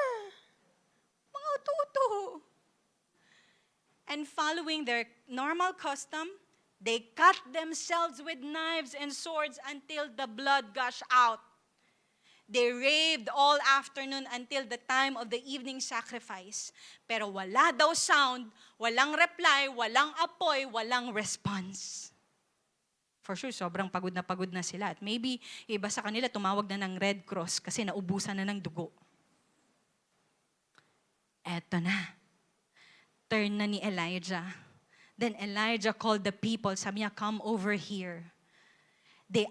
Mga utu-utu. And following their normal custom, they cut themselves with knives and swords until the blood gushed out. They raved all afternoon until the time of the evening sacrifice. Pero wala daw sound, walang reply, walang apoy, walang response. For sure, sobrang pagod na sila. At maybe, iba sa kanila, tumawag na ng Red Cross kasi naubusan na ng dugo. Eto na. Turn na ni Elijah. Then Elijah called the people. Sabi niya, come over here. They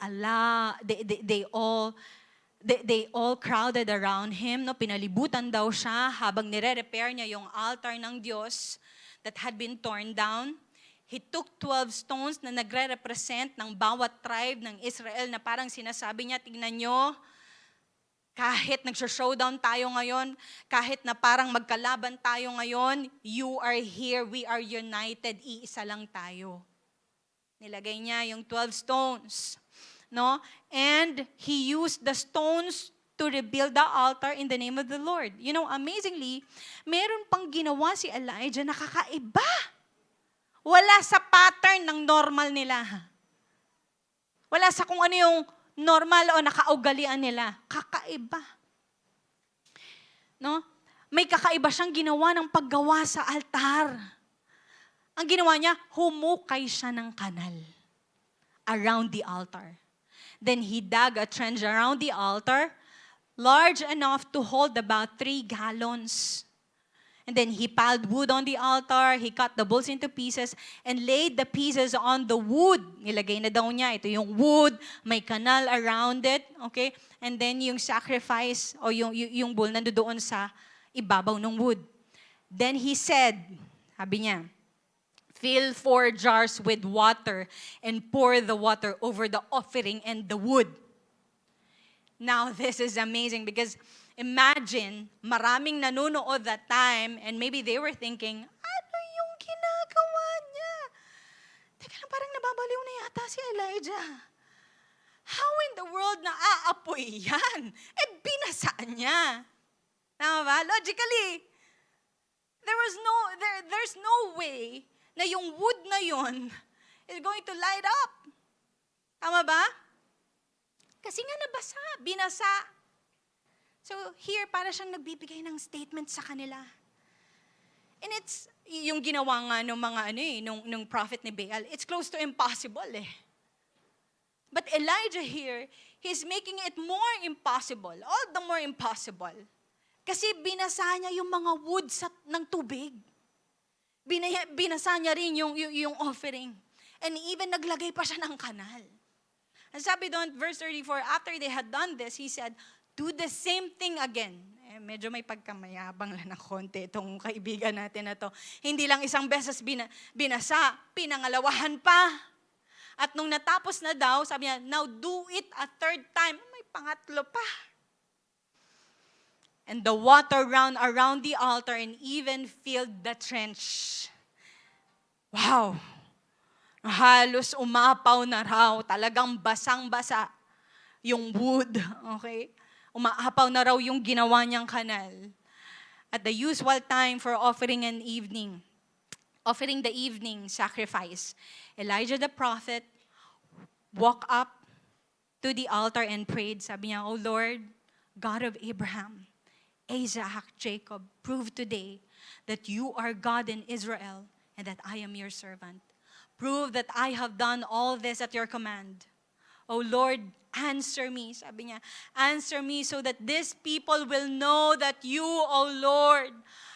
all crowded around him. No? Pinalibutan daw siya habang nire-repair niya yung altar ng Diyos that had been torn down. He took 12 stones na nagre-represent ng bawat tribe ng Israel na parang sinasabi niya, tingnan nyo, kahit nagsho-showdown tayo ngayon, kahit na parang magkalaban tayo ngayon, you are here, we are united, iisa lang tayo. Nilagay niya yung 12 stones. No? And he used the stones to rebuild the altar in the name of the Lord. You know, amazingly, meron pang ginawa si Elijah na kakaiba. Wala sa pattern ng normal nila. Wala sa kung ano yung normal o nakaugalian nila. Kakaiba. No? May kakaiba siyang ginawa ng paggawa sa altar. Ang ginawa niya, humukay siya ng kanal around the altar. Then he dug a trench around the altar, large enough to hold about 3 gallons. And then he piled wood on the altar, he cut the bulls into pieces, and laid the pieces on the wood. Nilagay na daw niya, ito yung wood, may kanal around it, okay? And then yung sacrifice, o yung bull, nandoon sa ibabaw ng wood. Then he said, sabi niya, fill 4 jars with water and pour the water over the offering and the wood. Now, this is amazing because imagine, maraming nanonood that time and maybe they were thinking, ano yung ginagawa niya? Teka lang, parang nababaliw na yata si Elijah. How in the world na aapoy yan? Binasaan niya. Tama ba? Logically, there's no way na yung wood na yun is going to light up. Tama ba? Kasi nga nabasa, binasa. So here, para siyang nagbibigay ng statement sa kanila. And it's, yung ginawa nga ng mga nung prophet ni Baal, it's close to impossible eh. But Elijah here, he's making it more impossible, all the more impossible. Kasi binasa niya yung mga wood ng tubig. Binasa niya rin yung offering. And even naglagay pa siya ng kanal. And sabi doon, verse 34, after they had done this, he said, do the same thing again. Medyo may pagkamayabang lang ng konti itong kaibigan natin na to. Hindi lang isang beses binasa, pinangalawahan pa. At nung natapos na daw, sabi niya, now do it a third time. May pangatlo pa. And the water ran around the altar and even filled the trench. Wow! Halos umapaw na raw. Talagang basang-basa yung wood. Okay? Umaapaw na raw yung ginawa niyang kanal. At the usual time for offering the evening sacrifice, Elijah the prophet walked up to the altar and prayed. Sabi niya, O Lord, God of Abraham, Isaac, Jacob, prove today that you are God in Israel and that I am your servant. Prove that I have done all this at your command. O Lord, answer me. Sabi niya, answer me so that these people will know that you, O Lord,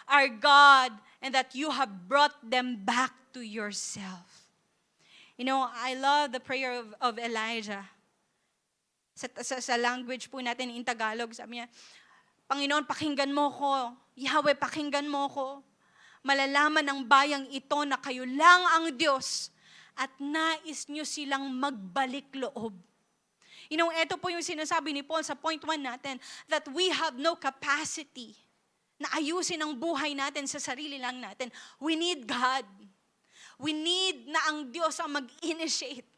are God and that you have brought them back to yourself. You know, I love the prayer of Elijah. Sa language po natin in Tagalog, sabi niya, Panginoon, pakinggan mo ko. Yahweh, pakinggan mo ko. Malalaman ng bayang ito na kayo lang ang Diyos at nais nyo silang magbalik loob. You know, ito po yung sinasabi ni Paul sa point 1 natin, that we have no capacity na ayusin ang buhay natin sa sarili lang natin. We need God. We need na ang Diyos ang mag-initiate.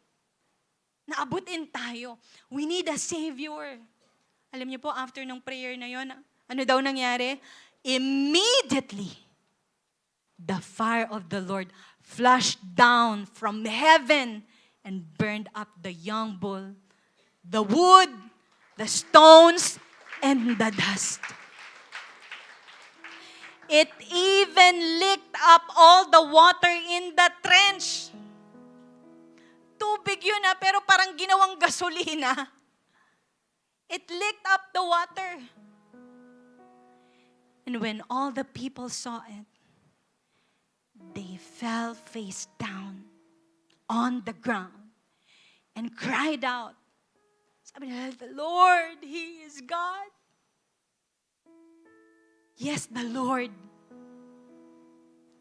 Na abutin tayo. We need a Savior. Alam niyo po, after ng prayer na yon, ano daw nangyari? Immediately, the fire of the Lord flashed down from heaven and burned up the young bull, the wood, the stones, and the dust. It even licked up all the water in the trench. Tubig yun pero parang ginawang gasolina. It licked up the water. And when all the people saw it, they fell face down on the ground and cried out. Sabi nila, the Lord, He is God. Yes, the Lord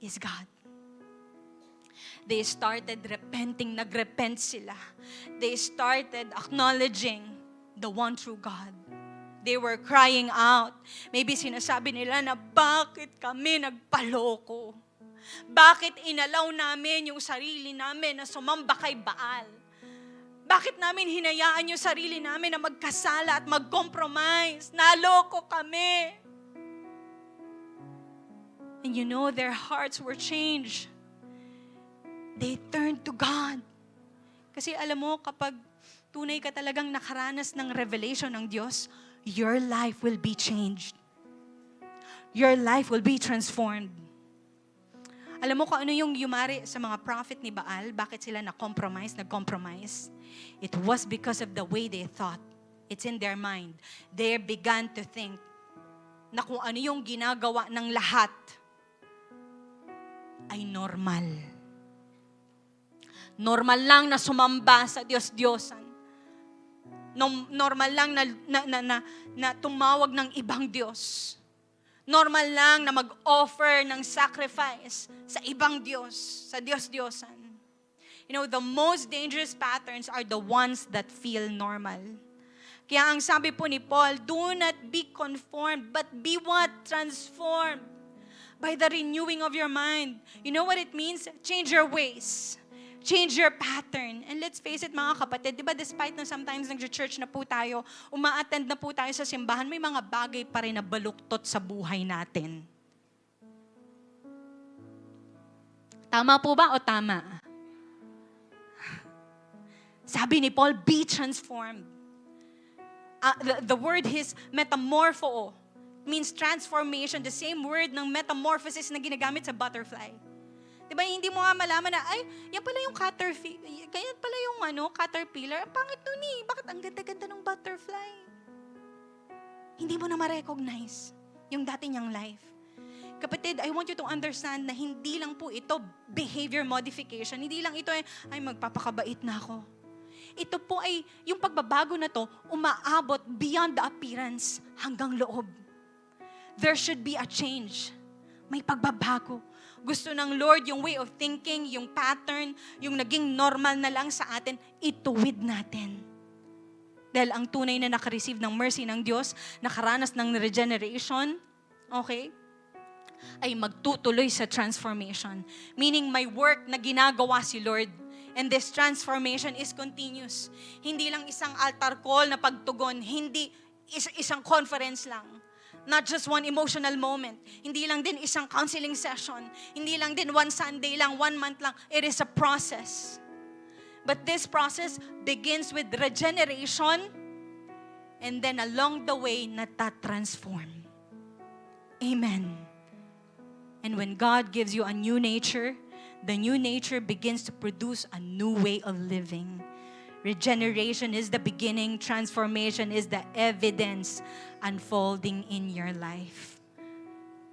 is God. They started repenting, nagrepent sila. They started acknowledging the one true God. They were crying out. Maybe sinasabi nila na bakit kami nagpaloko? Bakit inalaw namin yung sarili namin na sumamba kay Baal? Bakit namin hinayaan yung sarili namin na magkasala at mag-compromise? Naloko kami. And you know, their hearts were changed. They turned to God. Kasi alam mo, kapag tunay ka talagang nakaranas ng revelation ng Diyos, your life will be changed. Your life will be transformed. Alam mo kung ano yung yumari sa mga prophet ni Baal? Bakit sila nag-compromise? It was because of the way they thought. It's in their mind. They began to think na kung ano yung ginagawa ng lahat ay normal. Normal lang na sumamba sa Diyos-Diyosan. Normal lang na tumawag ng ibang Diyos. Normal lang na mag-offer ng sacrifice sa ibang Diyos, sa Diyos-Diyosan. You know, the most dangerous patterns are the ones that feel normal. Kaya ang sabi po ni Paul, do not be conformed, but be what? Transformed by the renewing of your mind. You know what it means? Change your ways. Change your pattern. And let's face it mga kapatid, di ba despite na sometimes nag-church na po tayo, uma-attend na po tayo sa simbahan, may mga bagay pa rin na baluktot sa buhay natin. Tama po ba o tama? Sabi ni Paul, be transformed. The word is metamorpho. Means transformation. The same word ng metamorphosis na ginagamit sa butterfly. Diba, hindi mo nga malaman na, ay, yan pala yung ganyan pala yung caterpillar. Ang pangit nun eh. Bakit ang ganda-ganda ng butterfly? Hindi mo na ma-recognize yung dati niyang life. Kapatid, I want you to understand na hindi lang po ito behavior modification. Hindi lang ito ay magpapakabait na ako. Ito po ay, yung pagbabago na to, umaabot beyond the appearance hanggang loob. There should be a change. May pagbabago. Gusto ng Lord yung way of thinking, yung pattern, yung naging normal na lang sa atin, ituwid natin. Dahil ang tunay na nakareceive ng mercy ng Diyos, nakaranas ng regeneration, okay, ay magtutuloy sa transformation. Meaning may work na ginagawa si Lord. And this transformation is continuous. Hindi lang isang altar call na pagtugon, hindi isang conference lang. Not just one emotional moment. Hindi lang din isang counseling session. Hindi lang din one Sunday lang, 1 month lang. It is a process. But this process begins with regeneration and then along the way, natatransform. Amen. And when God gives you a new nature, the new nature begins to produce a new way of living. Regeneration is the beginning. Transformation is the evidence unfolding in your life.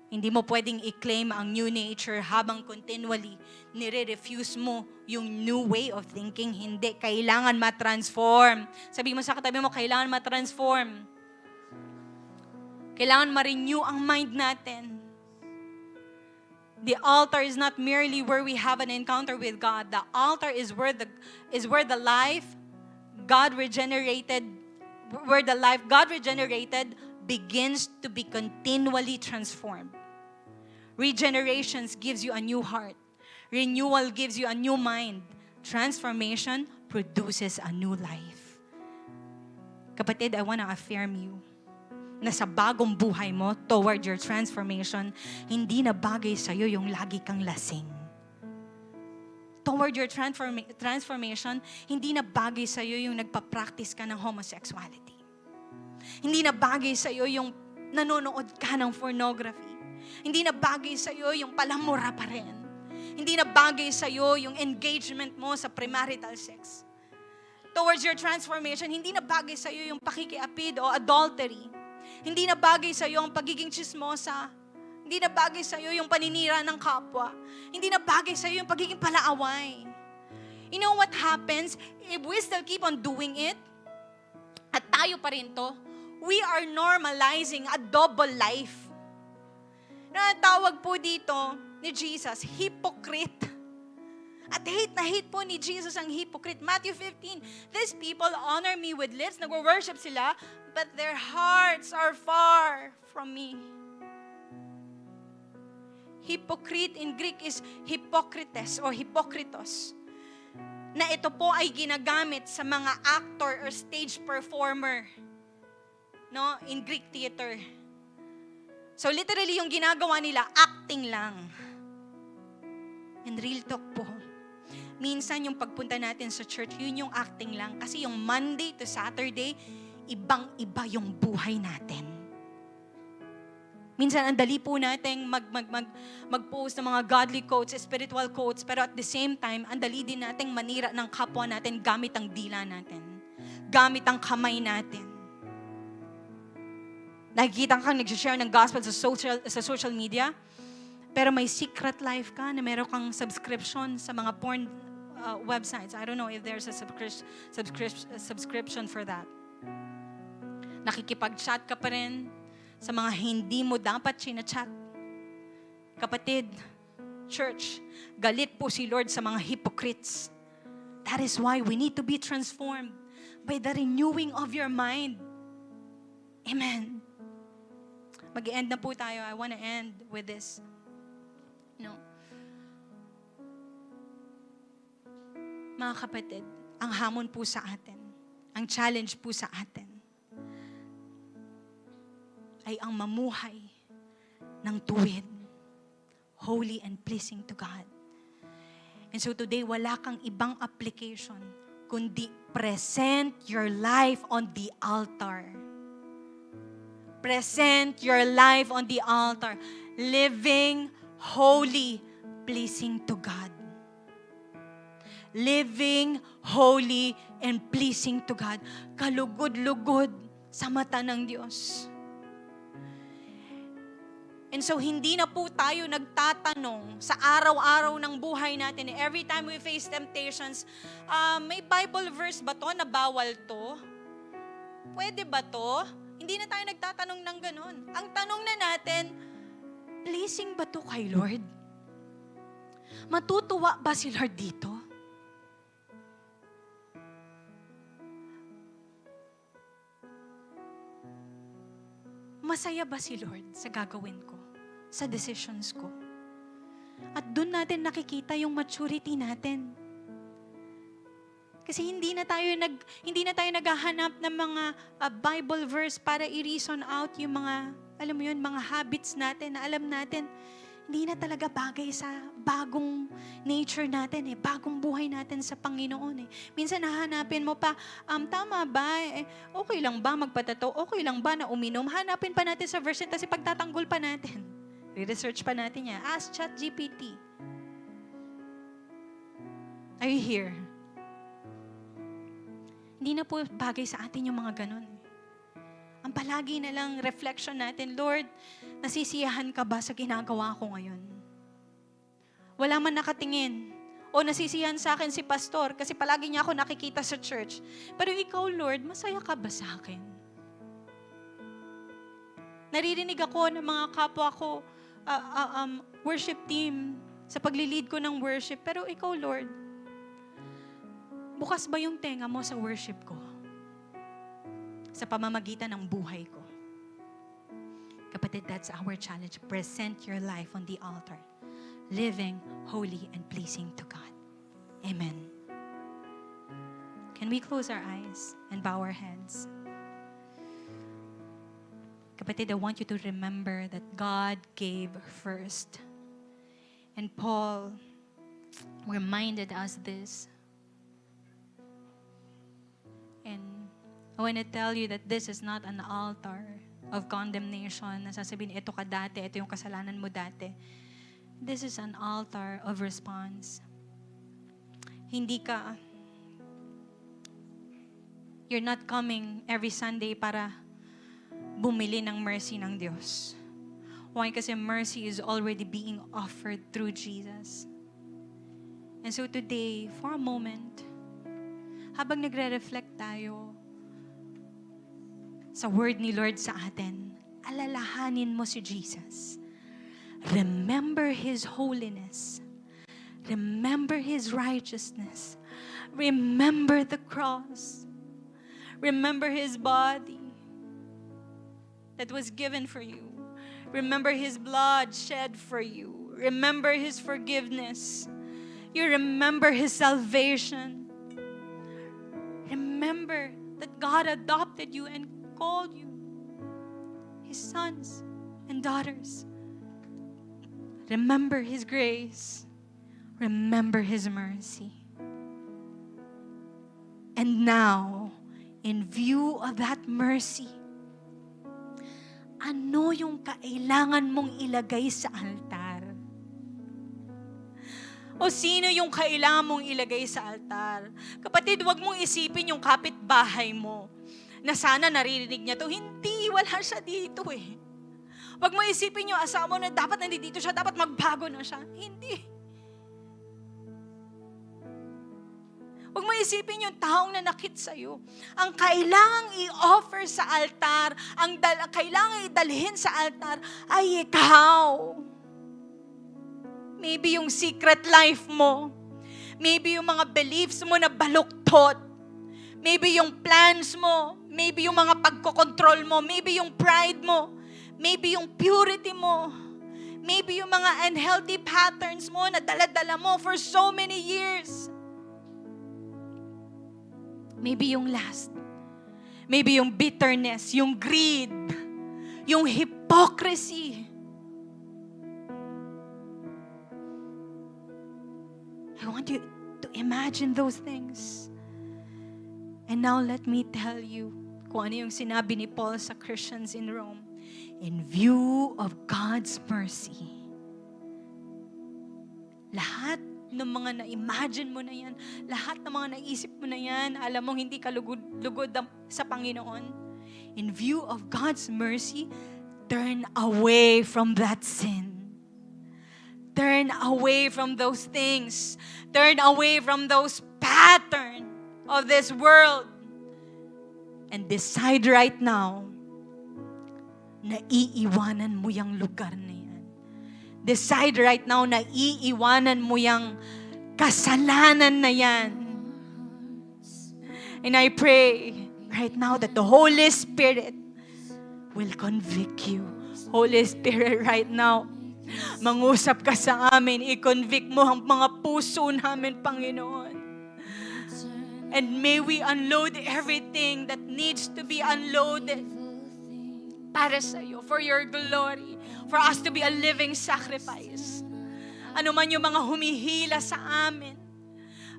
Hindi mo pwedeng i-claim ang new nature habang continually nire-refuse mo yung new way of thinking. Hindi. Kailangan ma-transform. Sabi mo sa katabi mo, kailangan ma-transform. Kailangan ma-renew ang mind natin. The altar is not merely where we have an encounter with God. The altar is where the life God regenerated begins to be continually transformed. Regeneration gives you a new heart. Renewal gives you a new mind. Transformation produces a new life. Kapatid, I want to affirm you na sa bagong buhay mo toward your transformation, hindi na bagay sa'yo yung lagi kang lasing. Toward your transformation, hindi na bagay sa'yo yung nagpa-practice ka ng homosexuality. Hindi na bagay sa'yo yung nanonood ka ng pornography. Hindi na bagay sa'yo yung palamura pa rin. Hindi na bagay sa'yo yung engagement mo sa premarital sex. Towards your transformation, hindi na bagay sa'yo yung pakikiapid o adultery. Hindi na bagay sa'yo ang pagiging chismosa. Hindi na bagay sa'yo yung paninira ng kapwa. Hindi na bagay sa'yo yung pagiging palaaway. You know what happens if we still keep on doing it? At tayo pa rin to, we are normalizing a double life. Tawag po dito ni Jesus, hypocrite. At hate na hate po ni Jesus ang hypocrite. Matthew 15, these people honor me with lips, nagwo-worship sila, but their hearts are far from me. Hypocrite in Greek is hypocrites or hypocritos. Na ito po ay ginagamit sa mga actor or stage performer. No? In Greek theater. So literally yung ginagawa nila, acting lang. And real talk po. Minsan yung pagpunta natin sa church, yun yung acting lang. Kasi yung Monday to Saturday, ibang-iba yung buhay natin. Minsan, ang dali po natin mag-post ng mga godly quotes, spiritual quotes, pero at the same time, ang dali din natin manira ng kapwa natin gamit ang dila natin. Gamit ang kamay natin. Nakikita kang nag-share ng gospel sa social media, pero may secret life ka na meron kang subscription sa mga porn websites. I don't know if there's a subscription for that. Nakikipag-chat ka pa rin sa mga hindi mo dapat sinachat. Kapatid, church, galit po si Lord sa mga hypocrites. That is why we need to be transformed by the renewing of your mind. Amen. Mag-end na po tayo. I want to end with this. No. Mga kapatid, ang hamon po sa atin, ang challenge po sa atin, ay ang mamuhay ng tuwid, holy and pleasing to God. And so today, wala kang ibang application, kundi present your life on the altar. Present your life on the altar. Living holy, pleasing to God. Living holy and pleasing to God. Kalugod-lugod sa mata ng Diyos. And so, hindi na po tayo nagtatanong sa araw-araw ng buhay natin. Every time we face temptations, may Bible verse ba to na bawal to? Pwede ba to? Hindi na tayo nagtatanong ng ganun. Ang tanong na natin, pleasing ba to kay Lord? Matutuwa ba si Lord dito? Masaya ba si Lord sa gagawin ko? Sa decisions ko? At doon natin nakikita yung maturity natin. Kasi hindi na tayo naghahanap ng mga Bible verse para i-reason out yung mga, alam mo yun, mga habits natin na alam natin, hindi na talaga bagay sa bagong nature natin bagong buhay natin sa Panginoon Minsan nahanapin mo pa, tama ba? Okay lang ba magpatato? Okay lang ba na uminom? Hanapin pa natin sa verse kasi pagtatanggol pa natin. Re-research pa natin yan. Ask ChatGPT. Are you here? Hindi na po bagay sa atin yung mga ganun. Ang palagi na lang reflection natin, Lord, nasisiyahan ka ba sa ginagawa ko ngayon? Wala man nakatingin. O nasisiyahan sa akin si pastor kasi palagi niya ako nakikita sa church. Pero ikaw, Lord, masaya ka ba sa akin? Naririnig ako ng mga kapwa ko, worship team, sa paglilid ko ng worship. Pero ikaw, Lord, bukas ba yung tenga mo sa worship ko? Sa pamamagitan ng buhay ko. Kapatid, that's our challenge. Present your life on the altar. Living holy and pleasing to God. Amen. Can we close our eyes and bow our heads? Kapatid, I want you to remember that God gave first. And Paul reminded us this. And I want to tell you that this is not an altar of condemnation na sasabihin, ito ka dati, ito yung kasalanan mo dati. This is an altar of response. You're not coming every Sunday para bumili ng mercy ng Diyos. Why? Kasi mercy is already being offered through Jesus. And so today, for a moment, habang nagre-reflect tayo sa word ni Lord sa atin, alalahanin mo si Jesus. Remember His holiness. Remember His righteousness. Remember the cross. Remember His body that was given for you. Remember His blood shed for you. Remember His forgiveness. You remember His salvation. Remember that God adopted you and called you His sons and daughters. Remember His grace. Remember His mercy. And now, in view of that mercy, ano yung kailangan mong ilagay sa altar? O sino yung kailangan mong ilagay sa altar? Kapatid, huwag mong isipin yung kapitbahay mo na sana naririnig niya to. Hindi, wala siya dito Huwag mo isipin yung asawa mo na dapat nandito siya, dapat magbago na siya. Hindi. Huwag mo isipin yung taong nanakit sa'yo. Ang kailangang i-offer sa altar, ang kailangang idalhin sa altar ay ikaw. Maybe yung secret life mo. Maybe yung mga beliefs mo na baluktot. Maybe yung plans mo. Maybe yung mga pagkokontrol mo. Maybe yung pride mo. Maybe yung purity mo. Maybe yung mga unhealthy patterns mo na dala-dala mo for so many years. Maybe yung last. Maybe yung bitterness, yung greed, yung hypocrisy. I want you to imagine those things. And now let me tell you kung ano yung sinabi ni Paul sa Christians in Rome. In view of God's mercy, lahat ng mga na-imagine mo na yan, lahat ng mga naisip mo na yan, alam mong hindi ka lugod sa Panginoon, in view of God's mercy, turn away from that sin. Turn away from those things. Turn away from those patterns of this world. And decide right now na iiwanan mo yung lugar na yan. Decide right now na iiwanan mo yung kasalanan na yan. And I pray right now that the Holy Spirit will convict you. Holy Spirit, right now, mangusap ka sa amin, i-convict mo ang mga puso namin, Panginoon. And may we unload everything that needs to be unloaded para sa iyo, for your glory, for us to be a living sacrifice. Ano man yung mga humihila sa amin,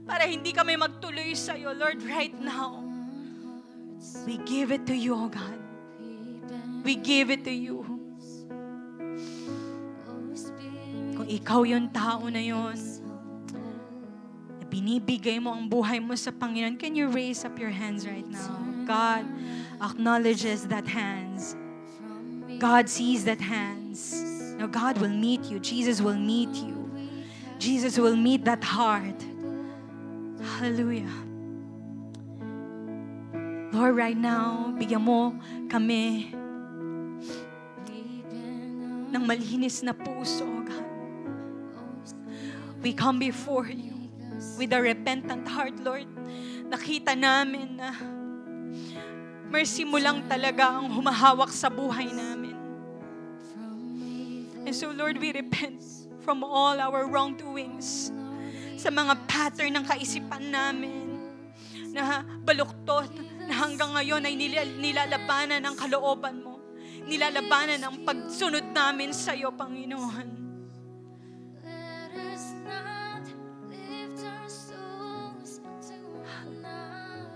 para hindi kami magtuloy sa iyo, Lord, right now, we give it to you, O God. We give it to you. Kung ikaw yung tao na yun, na binibigay mo ang buhay mo sa Panginoon, can you raise up your hands right now? God acknowledges that hands. God sees that hands. Now God will meet you. Jesus will meet you. Jesus will meet that heart. Hallelujah. Lord, right now, bigyan mo kami ng malinis na puso, God. We come before you with a repentant heart, Lord. Nakita namin na mercy mo lang talaga ang humahawak sa buhay namin. And so, Lord, we repent from all our wrongdoings, sa mga pattern ng kaisipan namin na baluktot, na hanggang ngayon ay nilalabanan ng kalooban mo, nilalabanan ang pagsunod namin sa iyo, Panginoon. Let us not lift our souls to another.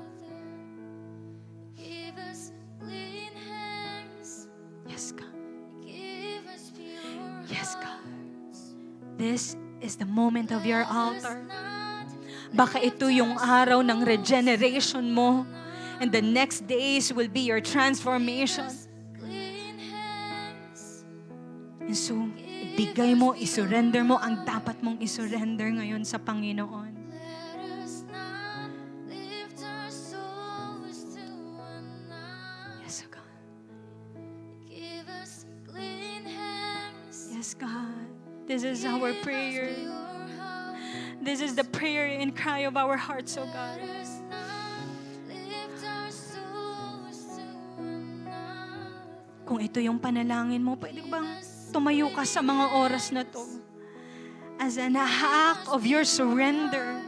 Give us clean hands. Yes, God. Give us pure Yes, God. hearts. This is the moment of your Let us altar. not Baka lift ito yung our araw ng souls regeneration mo, and the next days will be your transformation. clean hands. And so, ibigay mo, isurrender mo ang dapat mong isurrender ngayon sa Panginoon. Let us not lift our souls to another. Yes, God. Give us clean hands. Yes, God. This is our Give us prayer. pure hearts. This is the prayer and cry of our hearts, oh God. Let us not lift our souls to another. Kung ito yung panalangin mo, pwede bang tumayo ka sa mga oras na to as an act of your surrender,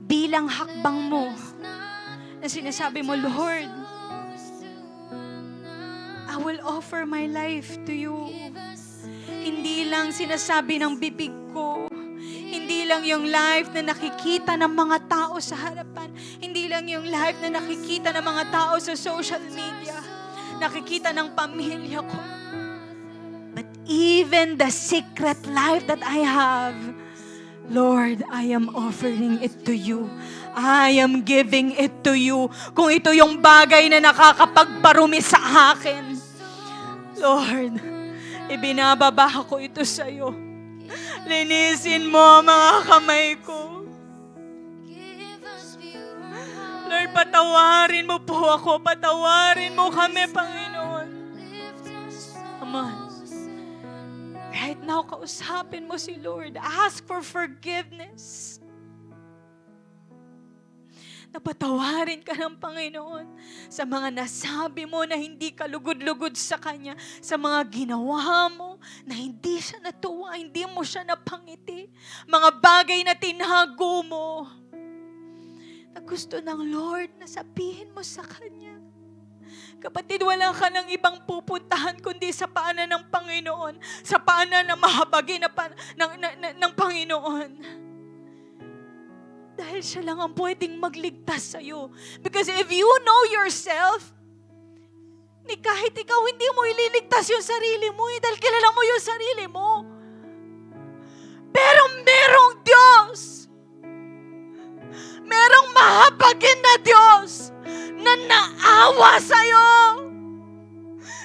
bilang hakbang mo na sinasabi mo, Lord, I will offer my life to you. Hindi lang sinasabi ng bibig ko, hindi lang yung life na nakikita ng mga tao sa harapan, hindi lang yung life na nakikita ng mga tao sa social media, nakikita ng pamilya ko, but even the secret life that I have, Lord, I am offering it to you. I am giving it to you. Kung ito yung bagay na nakakapagparumi sa akin, Lord, ibinababa ko ito sa iyo. Linisin mo mga kamay ko. Give us pure hearts. Lord, patawarin mo po ako. Patawarin mo kami, Panginoon. Lift our Come on. souls to another. Right now, kausapin mo si Lord. Ask for forgiveness. Napatawarin ka ng Panginoon sa mga nasabi mo na hindi ka lugod-lugod sa Kanya, sa mga ginawa mo na hindi siya natuwa, hindi mo siya napangiti, mga bagay na tinago mo na gusto ng Lord na sabihin mo sa Kanya. Kapatid, wala ka ng ibang pupuntahan kundi sa paanan ng Panginoon, sa paanan na mahabagi ng Panginoon. Dahil siya lang ang pwedeng magligtas sa'yo. Because if you know yourself, kahit ikaw hindi mo ililigtas yung sarili mo, dahil kilala mo yung sarili mo. Pero awa sa'yo.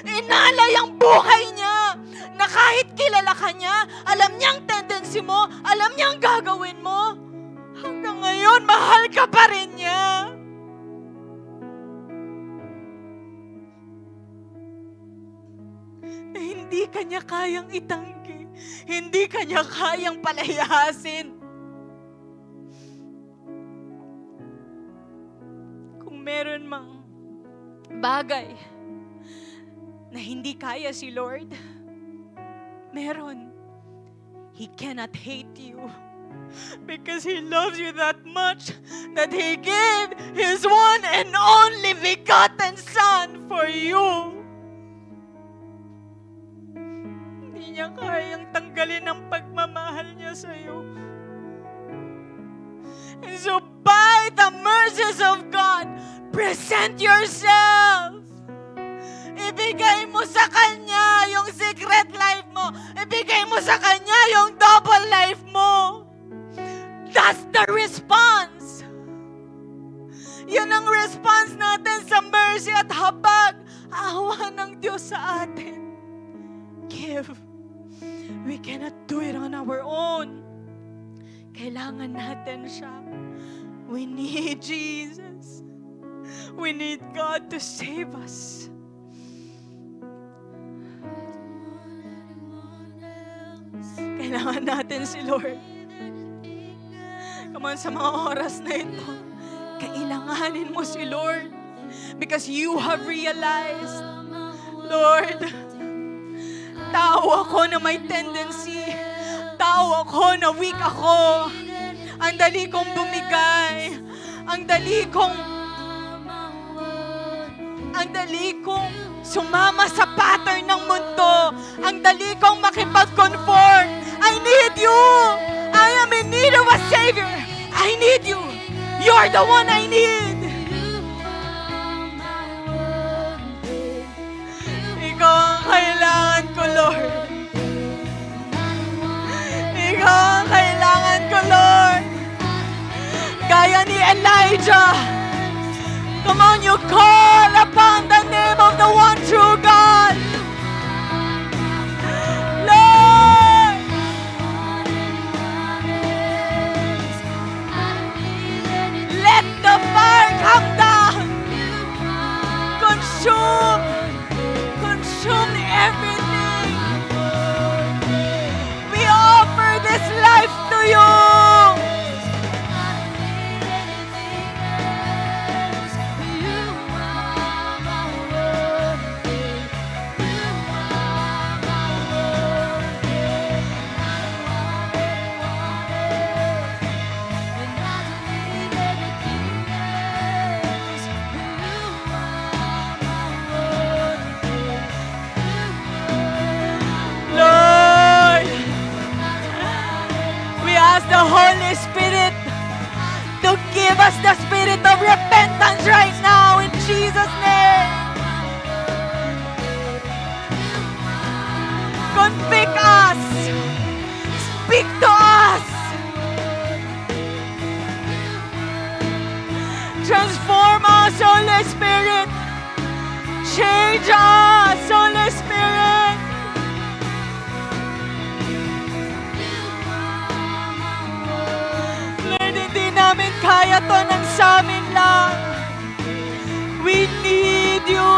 Inalay ang buhay niya na kahit kilala ka niya, alam niya ang tendency mo, alam niya ang gagawin mo. Hanggang ngayon, mahal ka pa rin niya. Na hindi ka niya kayang itanggi. Hindi ka niya kayang palayasin. Kung meron mang bagay na hindi kaya si Lord, meron. He cannot hate you because He loves you that much that He gave His one and only begotten Son for you. Hindi niya kayang tanggalin ang pagmamahal niya sa iyo. And so by the mercies of God, present yourself. Ibigay mo sa Kanya yung secret life mo. Ibigay mo sa Kanya yung double life mo. That's the response. Yun ang response natin sa mercy at habag. Awa ng Diyos sa atin. Give. We cannot do it on our own. Kailangan natin siya. We need Jesus. We need God to save us. Kailangan natin si Lord. Come on, sa mga oras na ito, kailanganin mo si Lord. Because you have realized, Lord, tao ako na may tendency. Tao ako na weak ako. Ang dali kong bumigay. Ang dali kong sumama sa pattern ng mundo. Ang dali kong makipag-conform. I need you. I am in need of a Savior. I need you. You're the one I need. Ikaw ang kailangan ko, Lord. Ikaw ang kailangan ko, Lord. Gaya ni Elijah. Come on, you call upon the name of the one true God. Lord! Let the fire come down. Consume everything. We offer this life to you. Lord, we ask the Holy Spirit to give us the spirit of repentance right now in Jesus' name. Convict us. Speak to us. Transform us, Holy Spirit. Change us, Holy Spirit. Lord, hindi namin kaya to ng sa amin lang. We need you.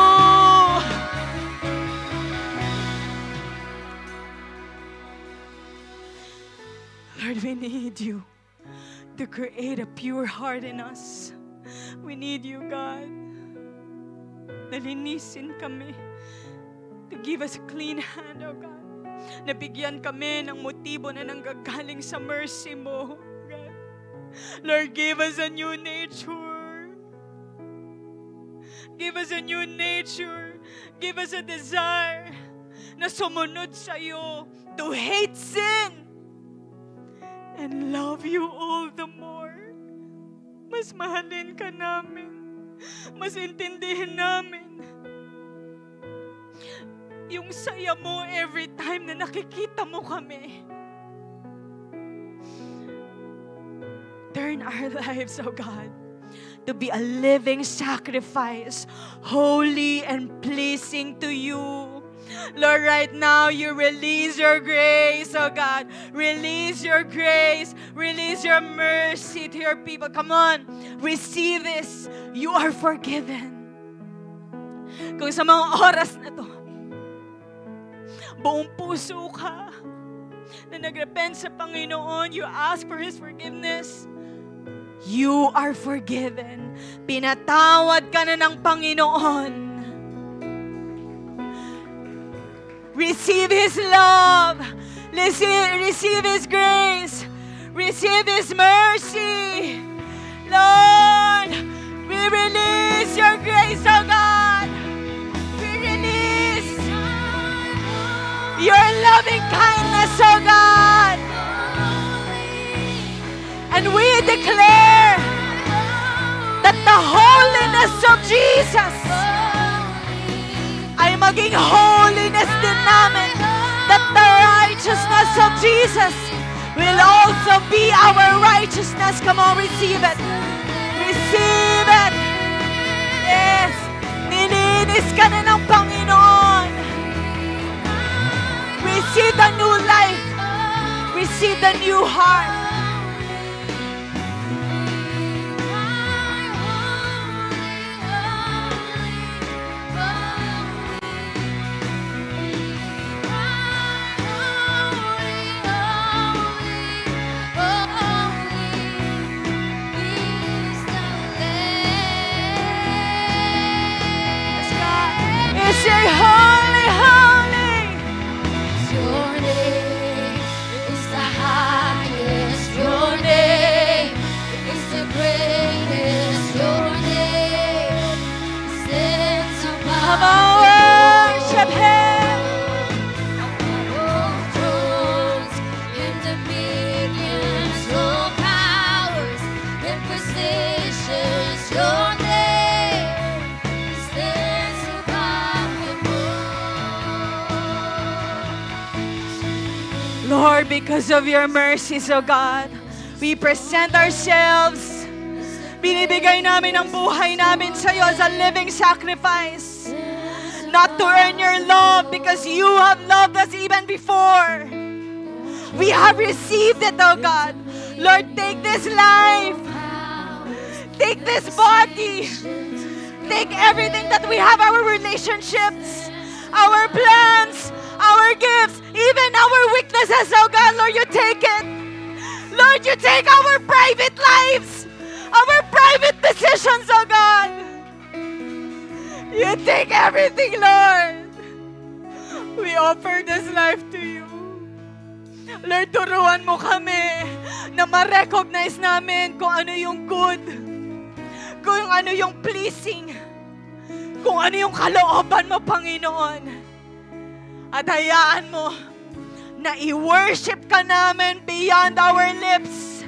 Lord, we need you to create a pure heart in us. We need you, God. Nalinisin kami. To give us a clean hand, oh God. Nabigyan kami ng motibo na nanggagaling sa mercy mo, God. Lord, give us a new nature. Give us a new nature. Give us a desire na sumunod sa'yo, to hate sin and love you all the more. Mas mahalin ka namin. Mas intindihin namin yung saya mo every time na nakikita mo kami. Turn our lives, oh God, to be a living sacrifice, holy and pleasing to you. Lord, right now, you release your grace, oh God. Release your grace. Release your mercy to your people. Come on, receive this. You are forgiven. Kung sa mga oras na to, buong puso ka na nagrepent sa Panginoon, you ask for His forgiveness, you are forgiven. Pinatawad ka na ng Panginoon. Receive His love. Receive His grace. Receive His mercy. Lord, we release your grace, oh God. We release your loving kindness, oh God. And we declare that the holiness of Jesus ay maging holiness din namin. That the righteousness of Jesus will also be our righteousness. Come on, receive it. Receive it. Yes. Nilinis ka na ng Panginoon. Receive the new life. Receive the new heart. Say holy, holy. Your name is the highest. Your name is the greatest. Your name stands Come above on, worship Him. all thrones and dominions, all powers and positions. Your name stands above them all. Lord, because of your mercies, O God, we present ourselves. Binibigay namin ang buhay namin sa iyo as a living sacrifice. Not to earn your love, because you have loved us even before. We have received it, O God. Lord, take this life. Take this body. Take everything that we have, our relationships, our plans, our gifts, even our weaknesses, oh God. Lord, you take it. Lord, you take our private lives, our private decisions, oh God. You take everything, Lord. We offer this life to you. Lord, turuan mo kami na ma-recognize namin kung ano yung good, kung ano yung pleasing, kung ano yung kalooban mo, Panginoon. At hayaan mo na i-worship ka namin beyond our lips.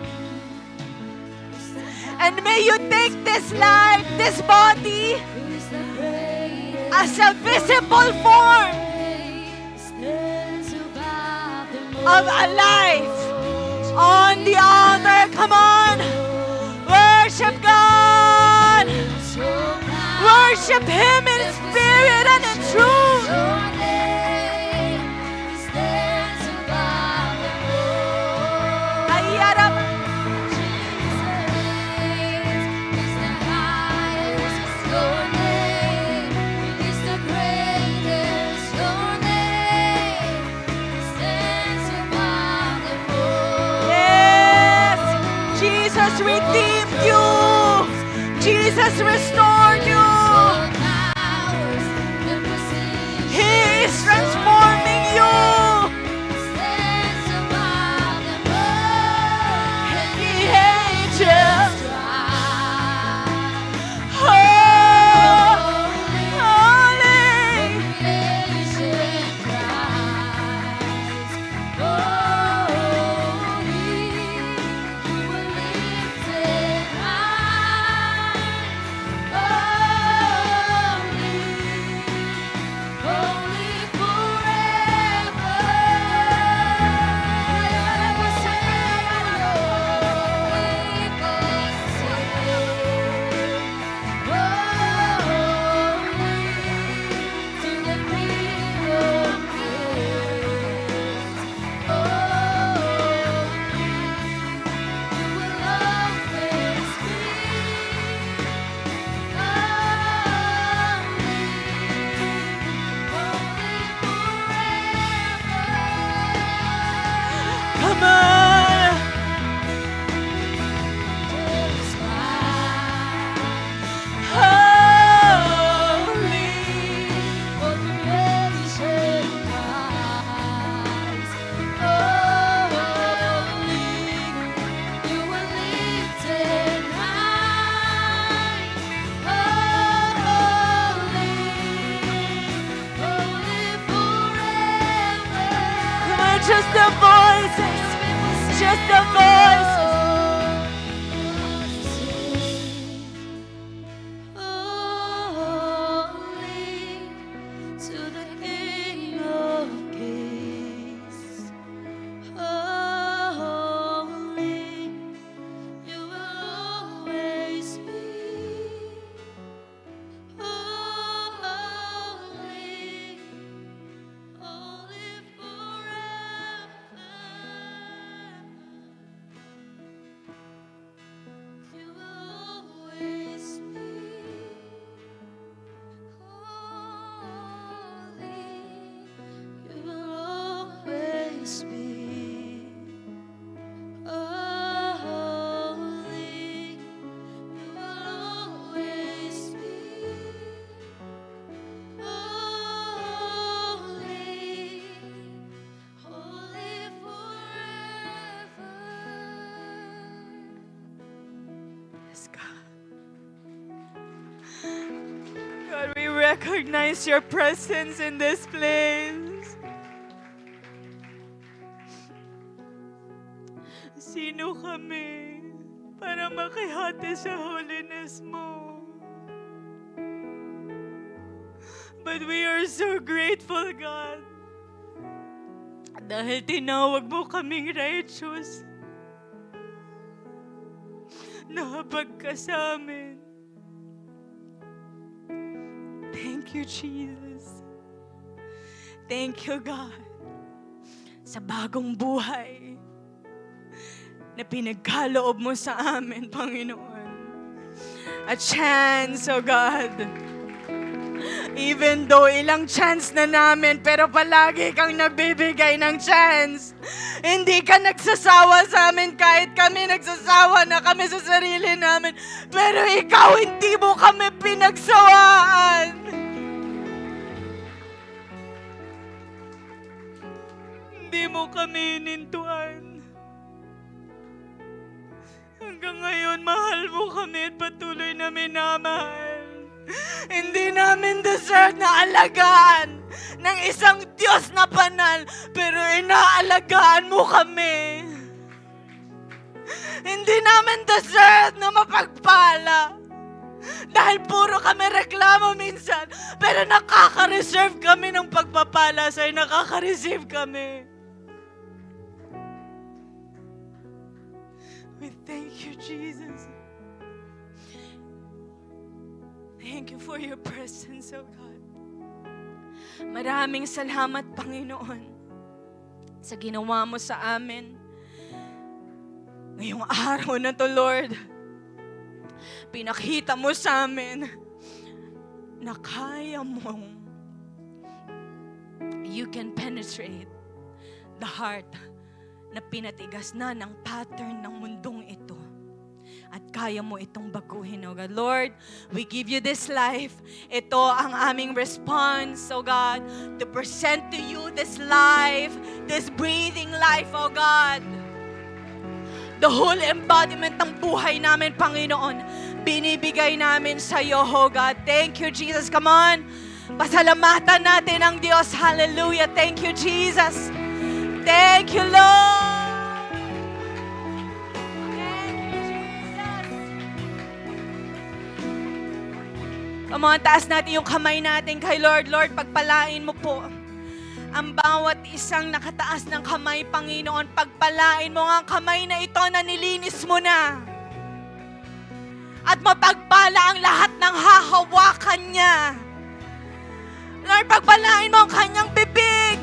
And may you take this life, this body, as a visible form of a life on the altar. Come on, worship God. Worship Him in spirit and in truth. Ayarap. Yes, Jesus redeemed you. Jesus restored you. He is transforming you. The angels. Oh, holy. Yes, God. God, we recognize your presence in this place. Sino kami para makihati sa holiness mo? But we are so grateful, God. Dahil tinawag mo kaming righteous. Nahabag ka sa amin. Thank you, Jesus. Thank you, God, sa bagong buhay na pinagkaloob mo sa amin, Panginoon. A chance, oh God. Even though ilang chance na namin, pero palagi kang nagbibigay ng chance. Hindi ka nagsasawa sa amin kahit kami nagsasawa na kami sa sarili namin. Pero ikaw, hindi mo kami pinagsawaan. Hindi mo kami inintuan. Hanggang ngayon, mahal mo kami at patuloy na minamahal. Hindi namin deserve na alagaan ng isang Diyos na banal, pero inaalagaan mo kami. Hindi namin deserve na mapagpala. Dahil puro kami reklamo minsan, pero nakaka-reserve kami ng pagpapala sa'yo, nakaka-receive kami. We thank you, Jesus. Thank you for your presence, oh God. Maraming salamat, Panginoon, sa ginawa mo sa amin. Ngayong araw na to, Lord, pinakita mo sa amin na kaya mong you can penetrate the heart na pinatigas na ng pattern ng mundong ito. At kaya mo itong baguhin, oh God. Lord, we give you this life. Ito ang aming response, oh God, to present to you this life, this breathing life, oh God. The whole embodiment ng buhay namin, Panginoon, binibigay namin sa iyo, oh God. Thank you, Jesus. Come on. Pasalamatan natin ang Diyos. Hallelujah. Thank you, Jesus. Thank you, Lord. Come on, taas natin yung kamay natin kay Lord. Lord, pagpalain mo po ang bawat isang nakataas ng kamay, Panginoon. Pagpalain mo ang kamay na ito na nilinis mo na. At mapagpala ang lahat ng hahawakan niya. Lord, pagpalain mo ang kanyang bibig.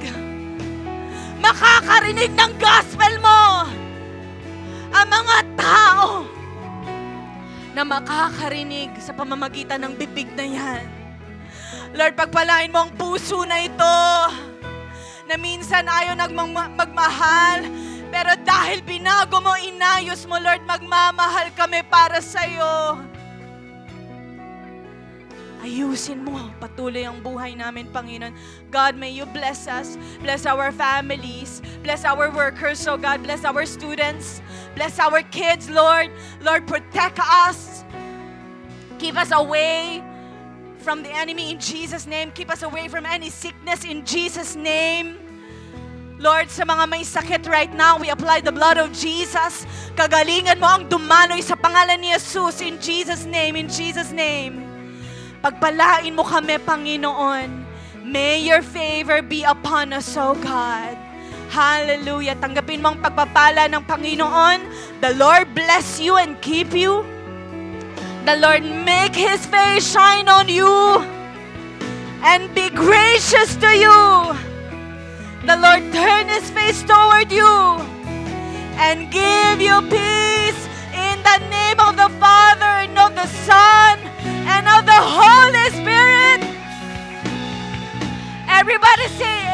Makakarinig ng gospel mo ang mga tao na makakarinig sa pamamagitan ng bibig na yan. Lord, pagpalain mo ang puso na ito na minsan ayaw magmahal, pero dahil binago mo, inayos mo, Lord, magmamahal kami para sa iyo. Ayusin mo patuloy ang buhay namin, Panginoon. God, may you bless us. Bless our families. Bless our workers, oh God. Bless our students. Bless our kids, Lord. Lord, protect us. Keep us away from the enemy in Jesus' name. Keep us away from any sickness in Jesus' name. Lord, sa mga may sakit right now, we apply the blood of Jesus. Kagalingan mo ang dumaloy sa pangalan ni Jesus in Jesus' name, in Jesus' name. Pagpalain mo kami, Panginoon. May your favor be upon us, O God. Hallelujah. Tanggapin mo ang pagpapala ng Panginoon. The Lord bless you and keep you. The Lord make His face shine on you and be gracious to you. The Lord turn His face toward you and give you peace in the name of the Father and of the Son and of the Holy Spirit. Everybody say